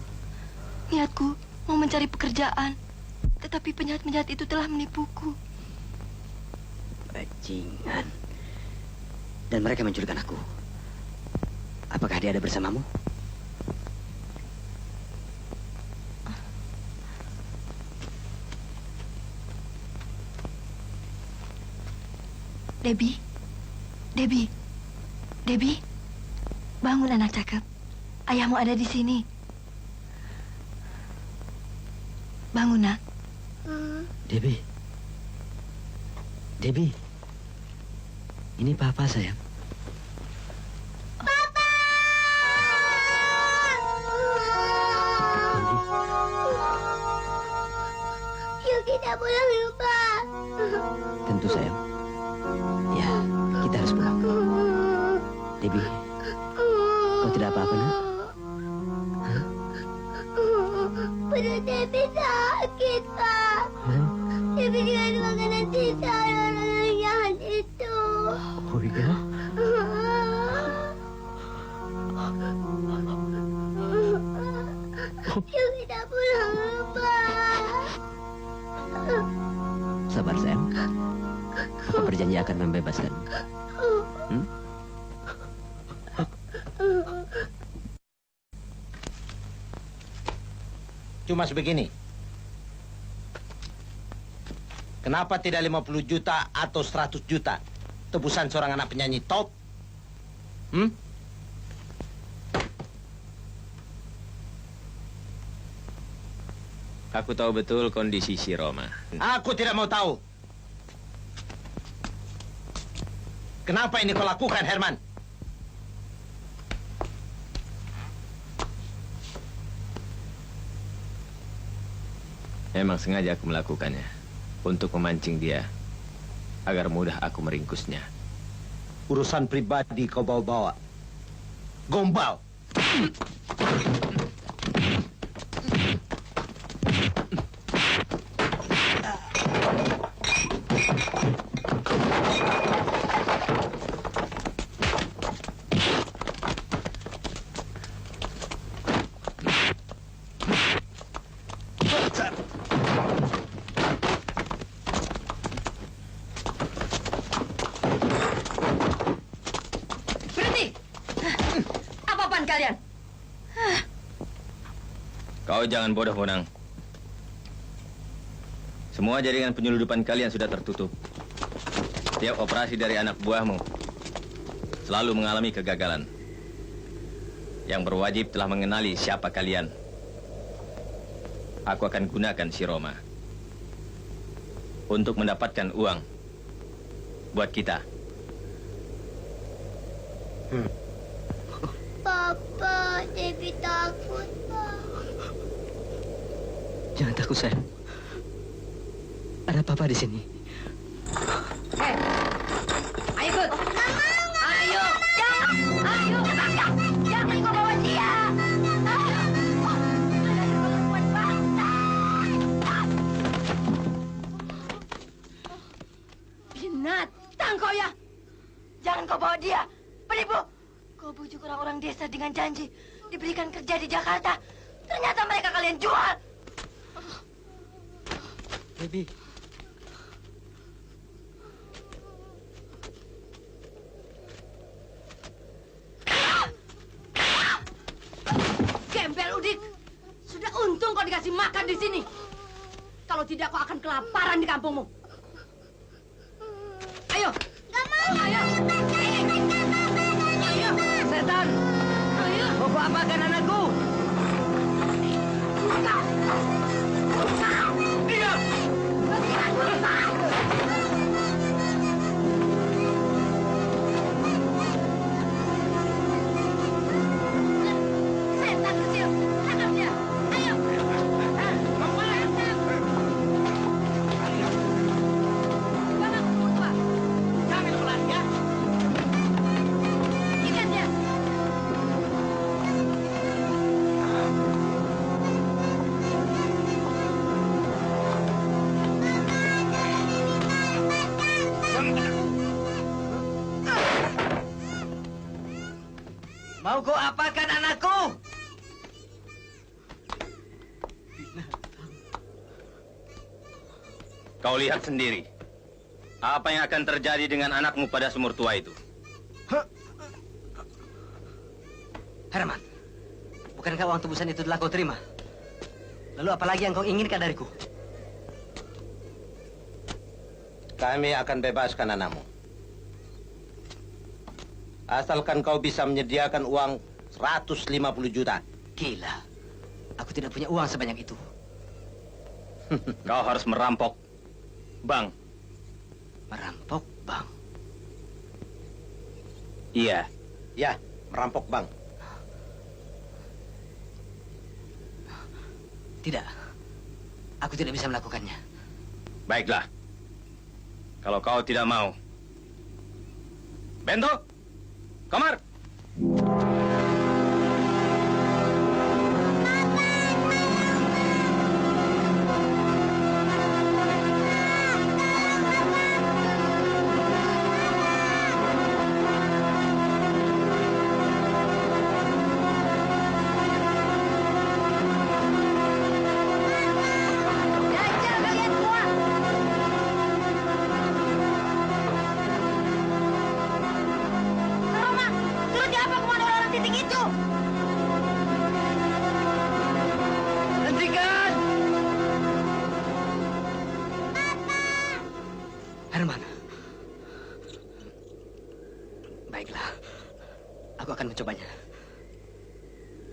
Niatku mau mencari pekerjaan. Tetapi penjahat-penjahat itu telah menipuku. Bajingan. Dan mereka menculikkan aku. Apakah dia ada bersamamu? Debbie. Debbie. Debbie. Bangun anak cakep. Ayahmu ada di sini. Bangun, nak. Debbie. Debbie. Ini Papa, sayang. Papa! Yuk kita pulang yuk, Pak. Tentu, sayang. Ya, kita harus pulang. Debbie, kau tidak apa-apa, nak? Perut Debbie sakit, Pak. Debbie dengan makanan sisa orang jahat itu. Oh iya? Yuk kita pulang, Pak. Sabar, sayang. Papa berjanji akan membebaskan. Cuma sebegini. Kenapa tidak 50 juta atau 100 juta? Tebusan seorang anak penyanyi top? Aku tahu betul kondisi si Roma. Aku tidak mau tahu. Kenapa ini kau lakukan, Herman? Memang sengaja aku melakukannya untuk memancing dia agar mudah aku meringkusnya. Urusan pribadi kau bawa-bawa. Gombal! Kalian. Kau jangan bodoh, Monang. Semua jaringan penyeludupan kalian sudah tertutup. Setiap operasi dari anak buahmu selalu mengalami kegagalan. Yang berwajib telah mengenali siapa kalian. Aku akan gunakan si Roma untuk mendapatkan uang buat kita. Papa, Debbie takut, Pak. Jangan takut, sayang. Ada papa di sini. Ayo ikut. Ayo. Jangan. Ayo. Jangan kau bawa dia. Binatang kau ya. Jangan kau bawa dia. Penipu. Kau bujuk orang-orang desa dengan janji diberikan kerja di Jakarta. Ternyata mereka kalian jual. Baby. Gembel udik. Sudah untung kau dikasih makan di sini. Kalau tidak kau akan kelaparan di kampungmu. Ayo. Gak mau. Ayo. Ayo. Setan. Ayo. Kau apakan anakku? Setan kecil. Tangkap dia. Ayo. Gimana kamu tua? Jangan lari ya. Ikat dia. Mau kau apakan anakku? Kau lihat sendiri. Apa yang akan terjadi dengan anakmu pada sumur tua itu? Herman, bukankah uang tebusan itu telah kau terima? Lalu apalagi yang kau inginkan dariku? Kami akan bebaskan anakmu. Asalkan kau bisa menyediakan uang 150 juta. Gila, aku tidak punya uang sebanyak itu. Kau harus merampok bank. Merampok bank? Iya. Ya, merampok bank. Tidak, aku tidak bisa melakukannya. Baiklah. Kalau kau tidak mau. Bento, kamar. Belajar kalian semua. Roma, suruh siapa kemana orang titik itu? Hentikan! Herman. Baiklah, aku akan mencobanya.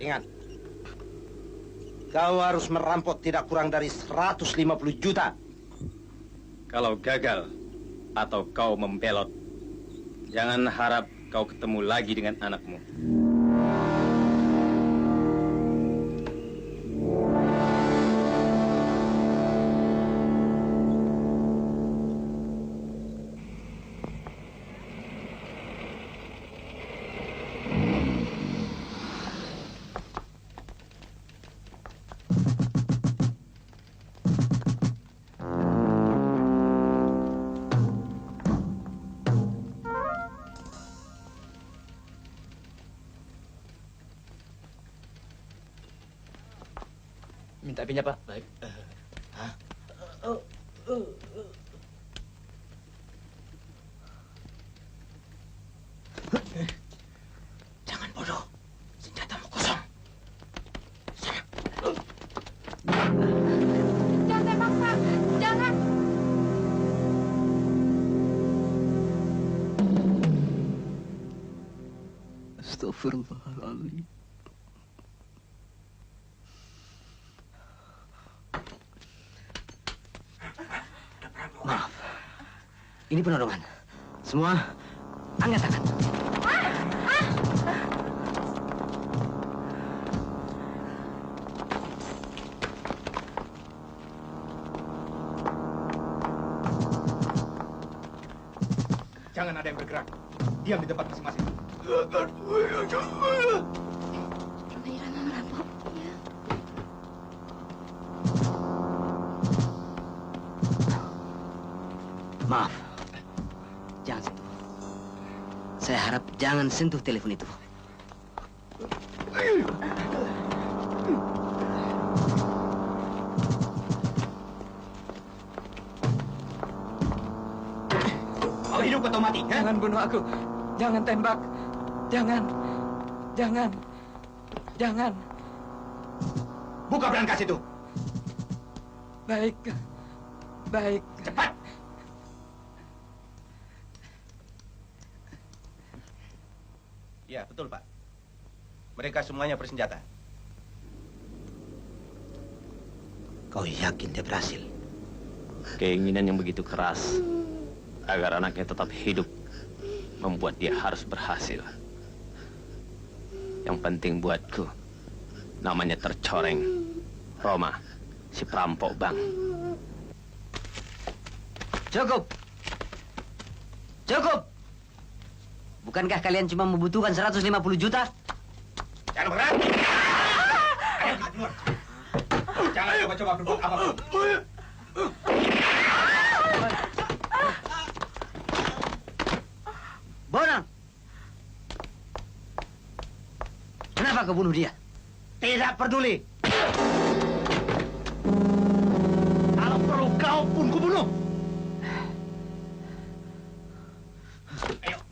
Ingat, kau harus merampok tidak kurang dari 150 juta. Kalau gagal atau kau membelot, jangan harap kau ketemu lagi dengan anakmu. Minta apinya, Pak. Baik. Jangan bodoh. Senjatamu kosong. Jangan tembak, Pak. Jangan. Astagfirullahaladzim. Maaf. Ini penodongan. Semua angkat tangan. Jangan ada yang bergerak. Diam di tempat masing-masing. Irama merampok. Ya. Maaf. Jangan sentuh. Saya harap jangan sentuh telepon itu. Mau hidup atau mati? Jangan bunuh aku. Jangan tembak. Jangan. Jangan. Jangan. Buka brankas itu. Baik. Baik. Cepat. Ya, betul, Pak. Mereka semuanya bersenjata. Kau yakin dia berhasil? Keinginan yang begitu keras agar anaknya tetap hidup membuat dia harus berhasil. Yang penting buatku, namanya tercoreng. Roma, si perampok bank. Cukup. Cukup. Bukankah kalian cuma membutuhkan 150 juta? Jangan berat. Ayo kita keluar. Jangan coba-coba berbuat apapun. Bonang. Kenapa kau bunuh dia? Tidak peduli. Kalau perlu kau pun kubunuh. Ayo.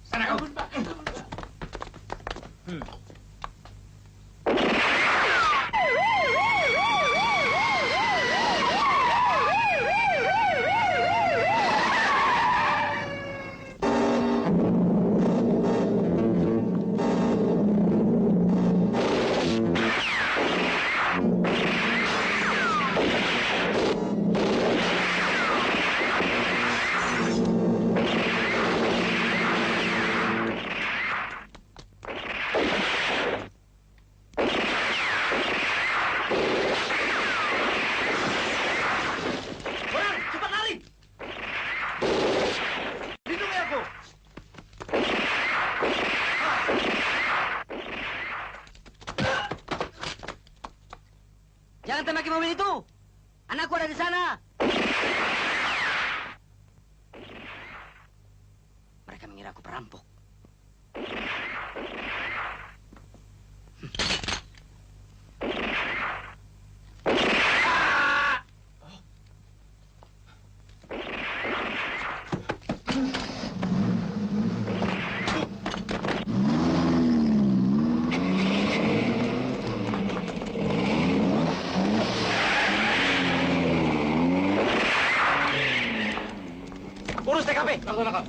Sana kau. Jangan tembaki mobil itu. Anakku ada di sana. Mereka mengira aku perampok. Urus TKP. Lakukan.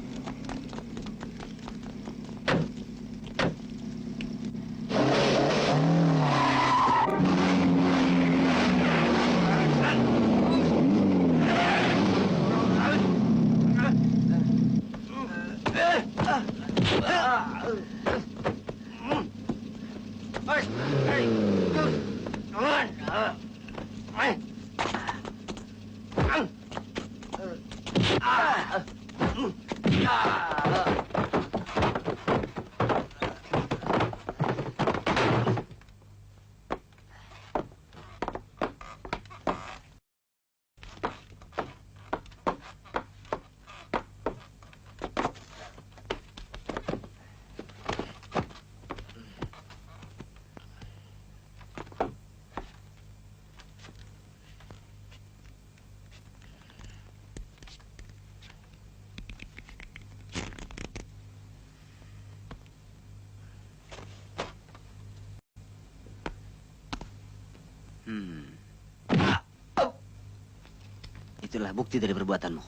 Itulah bukti dari perbuatanmu.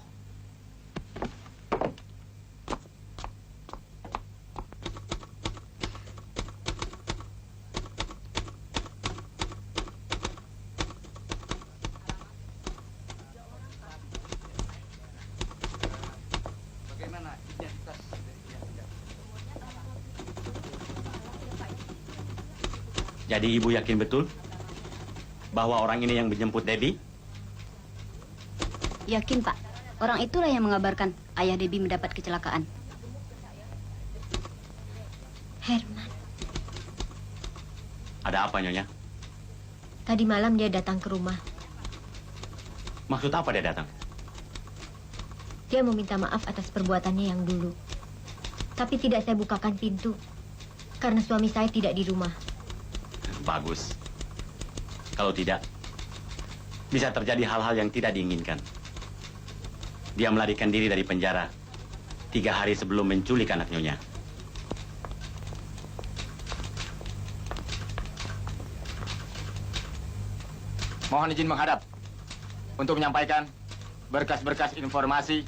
Bagaimana identitas? Jadi ibu yakin betul bahwa orang ini yang menjemput Debbie? Yakin, Pak. Orang itulah yang mengabarkan ayah Debbie mendapat kecelakaan. Herman. Ada apa, Nyonya? Tadi malam dia datang ke rumah. Maksud apa dia datang? Dia meminta maaf atas perbuatannya yang dulu. Tapi tidak saya bukakan pintu. Karena suami saya tidak di rumah. Bagus. Kalau tidak, bisa terjadi hal-hal yang tidak diinginkan. Dia melarikan diri dari penjara 3 hari sebelum menculik anak Nyonya. Mohon izin menghadap untuk menyampaikan berkas-berkas informasi,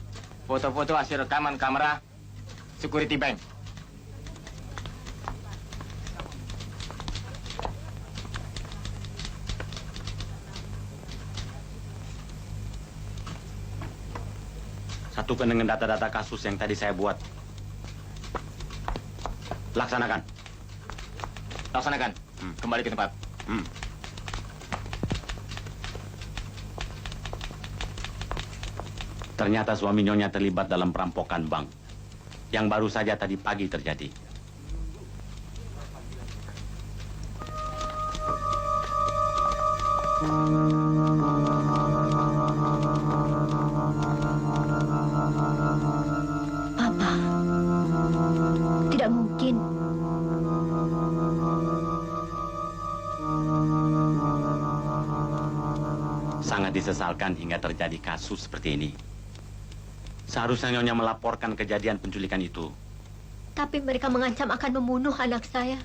foto-foto hasil rekaman kamera Security Bank. Satukan dengan data-data kasus yang tadi saya buat. Laksanakan. Laksanakan. Kembali ke tempat. Ternyata suami Nyonya terlibat dalam perampokan bank yang baru saja tadi pagi terjadi. Papa, tidak mungkin. Sangat disesalkan hingga terjadi kasus seperti ini. Seharusnya Nyonya melaporkan kejadian penculikan itu. Tapi mereka mengancam akan membunuh anak saya.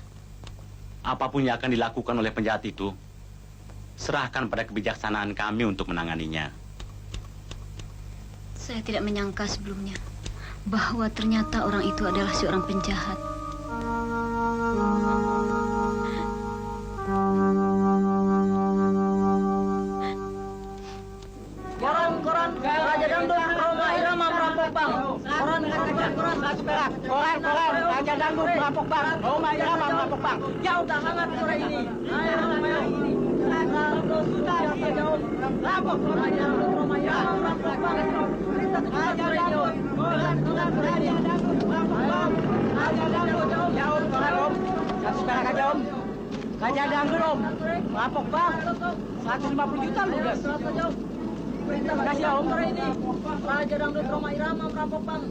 Apapun yang akan dilakukan oleh penjahat itu, serahkan pada kebijaksanaan kami untuk menanganinya. Saya tidak menyangka sebelumnya bahwa ternyata orang itu adalah seorang penjahat. Koran, Raja Dangdut, Roma Irama merampok bank. Koran, satu perak. Koran, Raja Dangdut merampok bank. Roma Irama merampok bank. Ya udah hangat sore ini. Ayo, ini. Sudah, jauh. Rampok, Raja Dangdut, Roma Irama merampok bank. Raja Dangdut, Raja Dangdut merampok bank. Raja Dangdut, jauh. Koran, Om. Satu perak aja, Om. Raja Dangdut, Om. Merampok bank. 150 juta ludes. Terima kasih ya, Om. Ini Raja Dangdut Roma Irama merampok bank.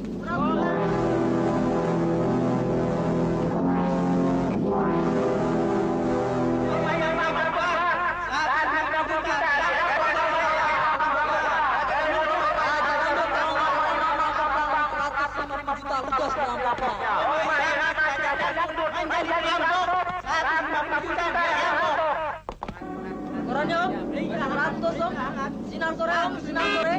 Korannya, Om. 100, Om. Sinar sore, Om. Sinar sore.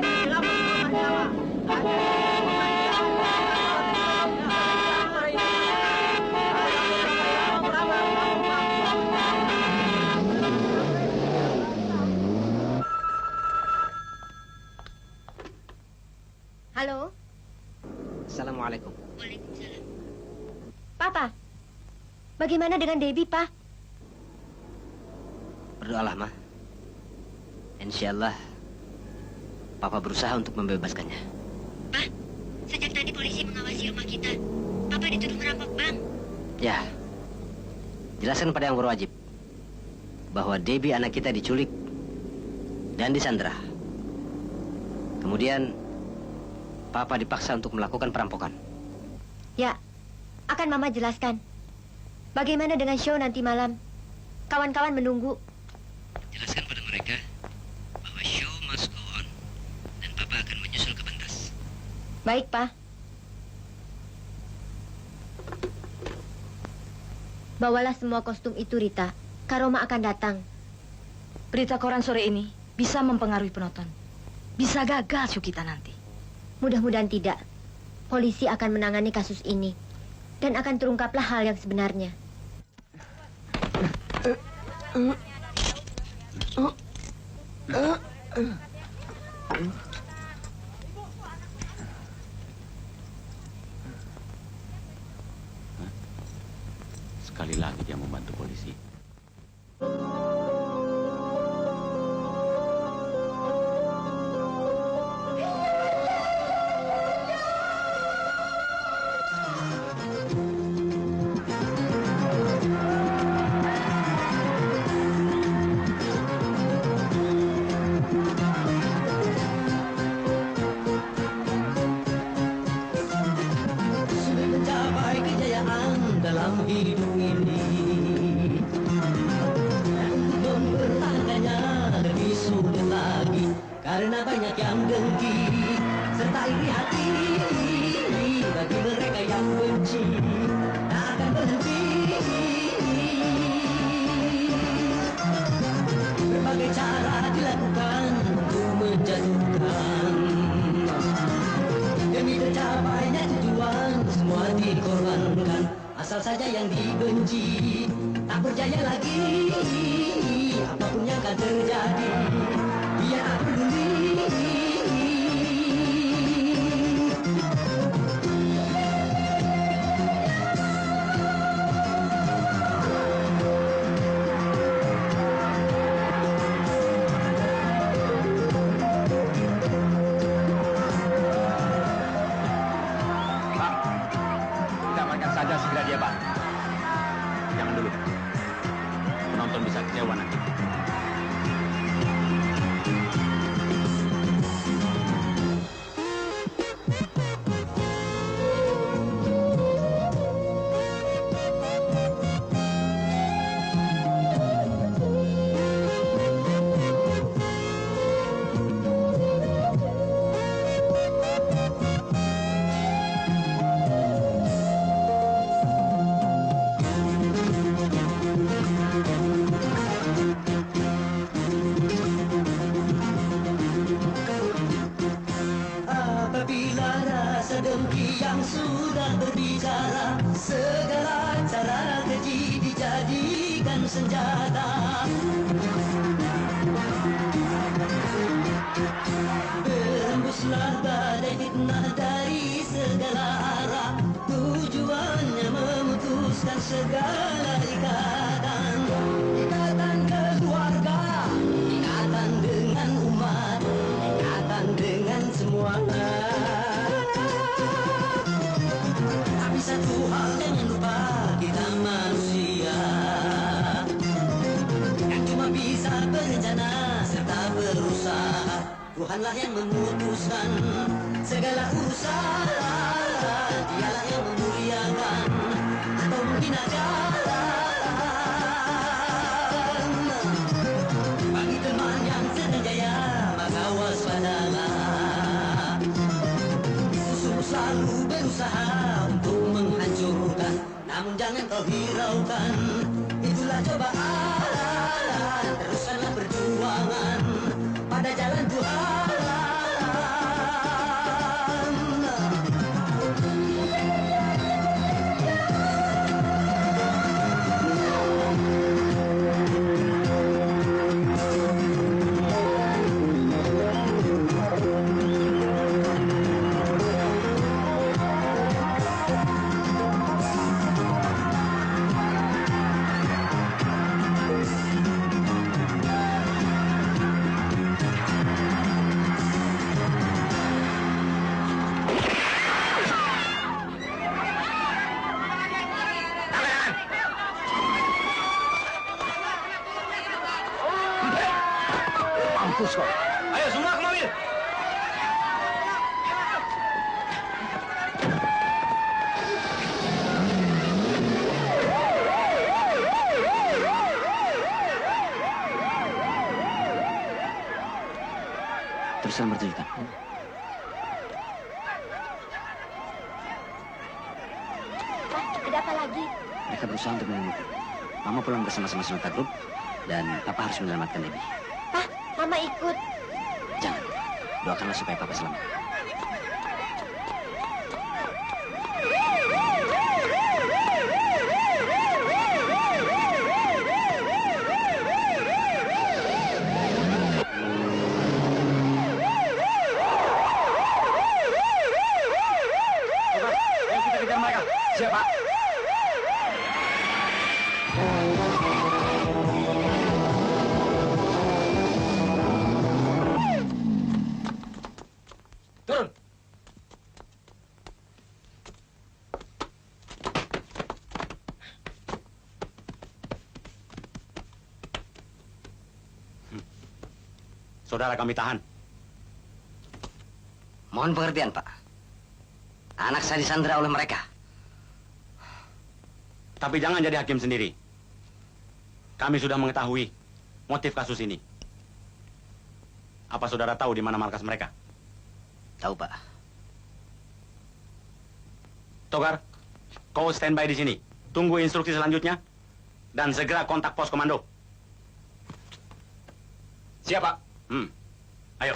Halo? Assalamualaikum. Papa, bagaimana dengan Debbie, Pak? Berdoalah, Ma. Insyaallah, Papa berusaha untuk membebaskannya. Pak, sejak tadi polisi mengawasi rumah kita. Papa dituduh merampok bank. Ya, jelaskan pada yang berwajib bahwa Debbie anak kita diculik dan disandra. Kemudian, Papa dipaksa untuk melakukan perampokan. Ya, akan Mama jelaskan. Bagaimana dengan show nanti malam? Kawan-kawan menunggu. Jelaskan pada mereka bahwa show must go on dan Papa akan menyusul ke pentas. Baik, Pak. Bawalah semua kostum itu, Rita. Karoma akan datang. Berita koran sore ini bisa mempengaruhi penonton. Bisa gagal show kita nanti. Mudah-mudahan tidak. Polisi akan menangani kasus ini. Dan akan terungkaplah hal yang sebenarnya. Sekali lagi dia membantu polisi. hidup ini. Dan mempertahankannya lebih sulit lagi, karena banyak yang dengki serta iri hati. Bagi mereka yang benci tak akan berhenti. Berbagai cara dilakukan untuk menjatuhkan, demi tercapainya tujuan semua dikorbankan. Asal saja yang dibenci tak berjaya lagi, apapun yang akan terjadi dia tak peduli. Saja segera dia, Pak. Jangan dulu. Penonton bisa kecewa nanti. Apabila rasa dengki yang sudah berbicara, segala cara keji dijadikan senjata. Berembuslah badai fitnah dari segala arah, tujuannya memutuskan segala ikatan. Ikatan keluarga, ikatan dengan umat, ikatan dengan semua. Tapi satu hal jangan lupa, kita manusia yang cuma bisa berencana serta berusaha. Tuhanlah yang memutuskan segala urusan, dialah yang memuliakan atau menghinakan. Bagi teman yang sedang jaya, maka waspadalah. Musuh selalu berusaha untuk menghancurkan, namun jangan kau hiraukan, itulah cobaan. Teruskanlah perjuangan pada jalan Tuhan. Mampus kau. Ayo semua ke mobil. Teruskan bercerita. Pak, ada apa lagi? Mereka berusaha untuk membunuhku. Mama pulang bersama-sama Sinota Group dan Papa harus menyelamatkan Debbie. Pak, Mama ikut. Jangan. Doakanlah supaya Papa selamat. Ayo kita kejar mereka. Siap, Pak. Turun. Saudara kami tahan. Mohon pengertian, Pak. Anak saya disandera oleh mereka. Tapi jangan jadi hakim sendiri. Kami sudah mengetahui motif kasus ini. Apa saudara tahu di mana markas mereka? Tahu, Pak. Togar, kau standby di sini. Tunggu instruksi selanjutnya. Dan segera kontak pos komando. Siap, Pak. Ayo.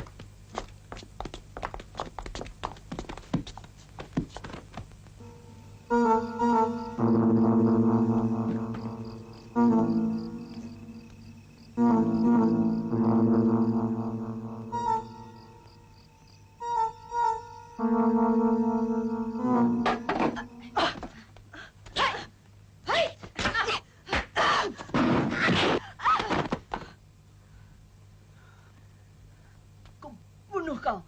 Bunuh kau.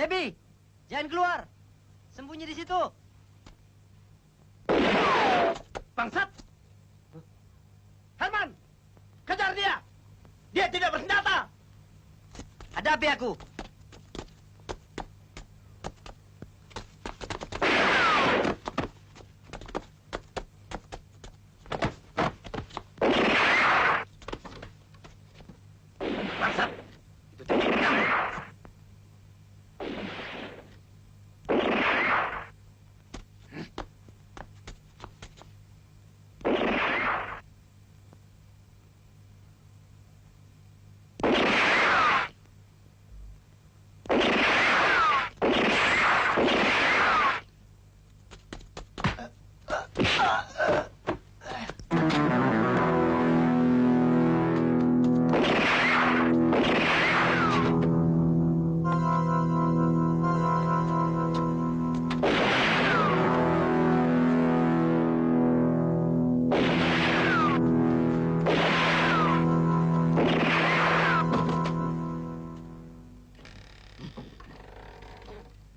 Debbie, jangan keluar. Sembunyi di situ. Bangsat! Herman, kejar dia. Dia tidak bersenjata. Hadapi aku. Bangsat! Itu teknik kamu.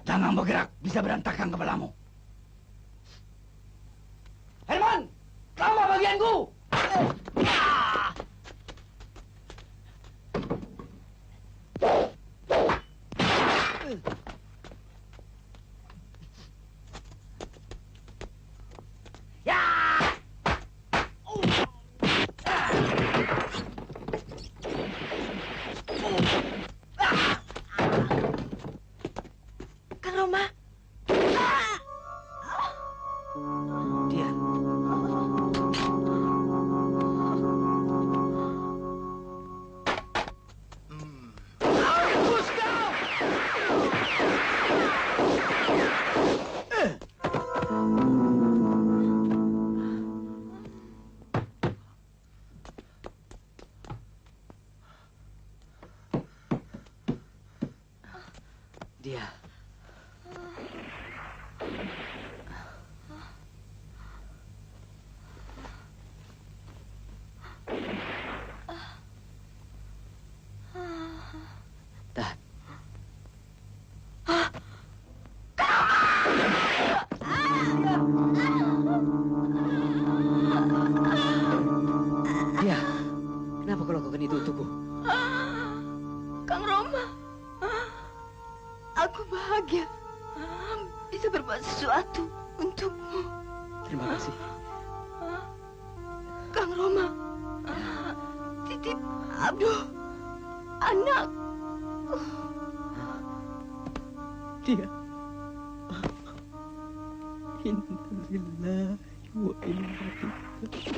Jangan bergerak, bisa berantakan kepalamu. Herman, kamu bagianku. Kang Roma. Dia. Mampus kau! Dia. Tahan. Dia. Kenapa kau lakukan itu untukku? Kang Roma, aku bahagia bisa berbuat sesuatu untukmu. Terima kasih. Kang Roma, titip Abdul, anak. Dia. Innalillahi wa inna ilaihi.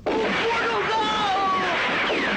Bunuh kau!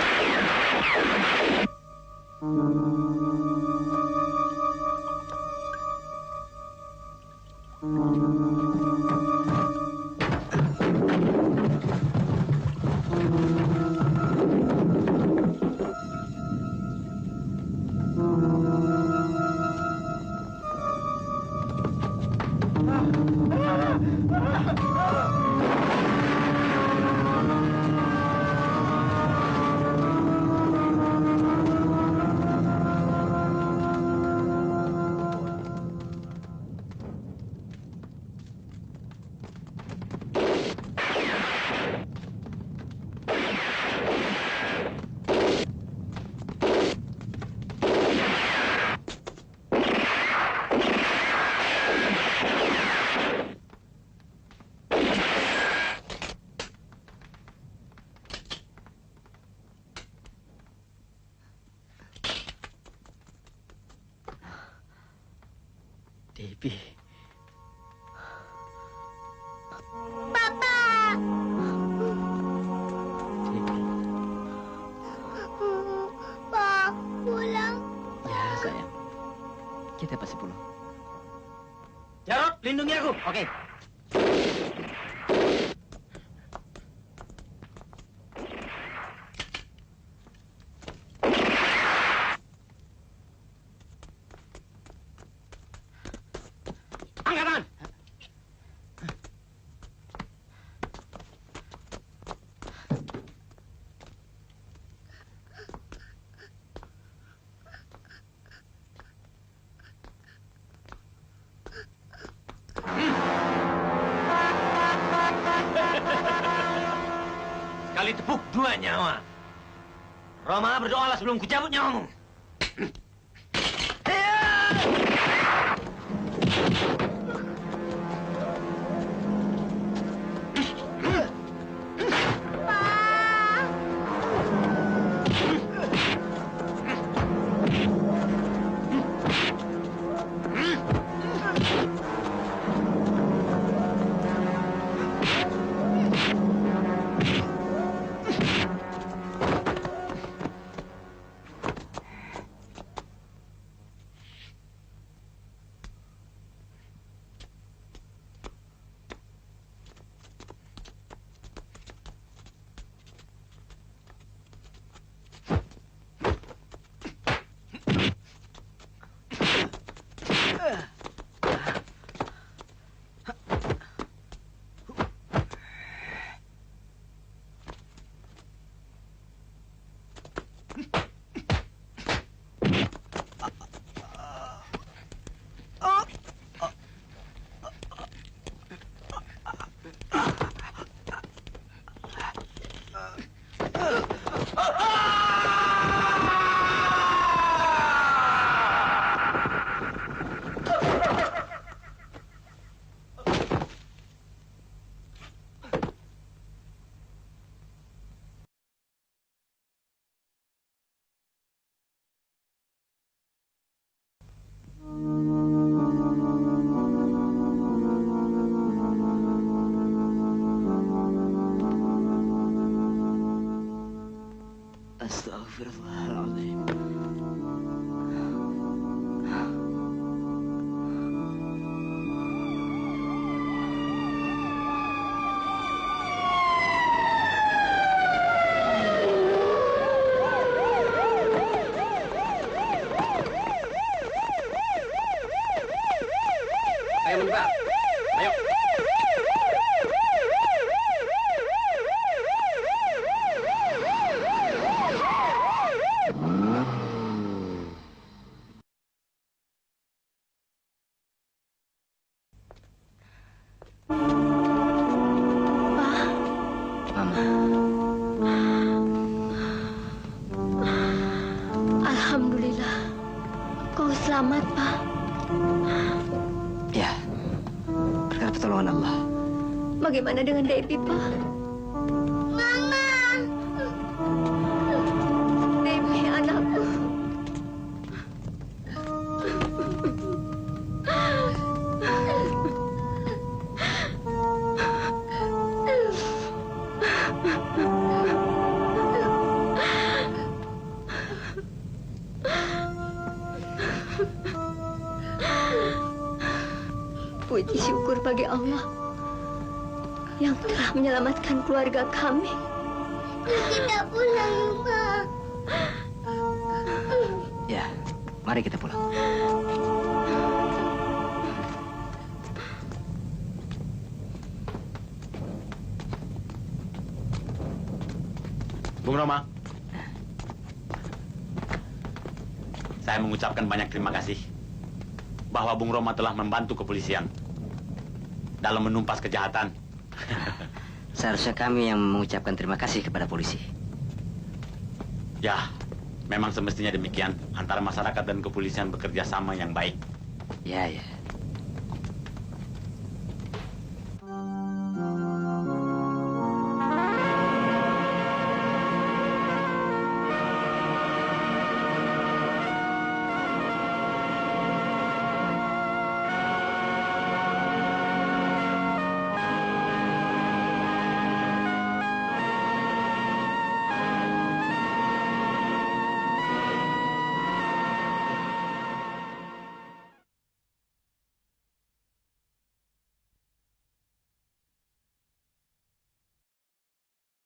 Debbie. Papa. Pak, pulang. Ya, sayang. Kita pasti pulang. Jarot, lindungi aku. Oke. Angkat tangan. Sekali tepuk 2 nyawa. Roma, berdoalah sebelum kucabut nyawamu. Astagfirullahaladzim. Ayo menyebar. Ayo. Alhamdulillah. Kau selamat, Pak. Ya, berkat pertolongan Allah. Bagaimana dengan Debbie, Pak? Mama. Debbie, anakku. Puji syukur bagi Allah yang telah menyelamatkan keluarga kami. Kita pulang, Ma. Ya, mari kita pulang. Bung Roma, saya mengucapkan banyak terima kasih bahwa Bung Roma telah membantu kepolisian dalam menumpas kejahatan. Seharusnya kami yang mengucapkan terima kasih kepada polisi. Ya, memang semestinya demikian. Antara masyarakat dan kepolisian bekerja sama yang baik. Ya, ya.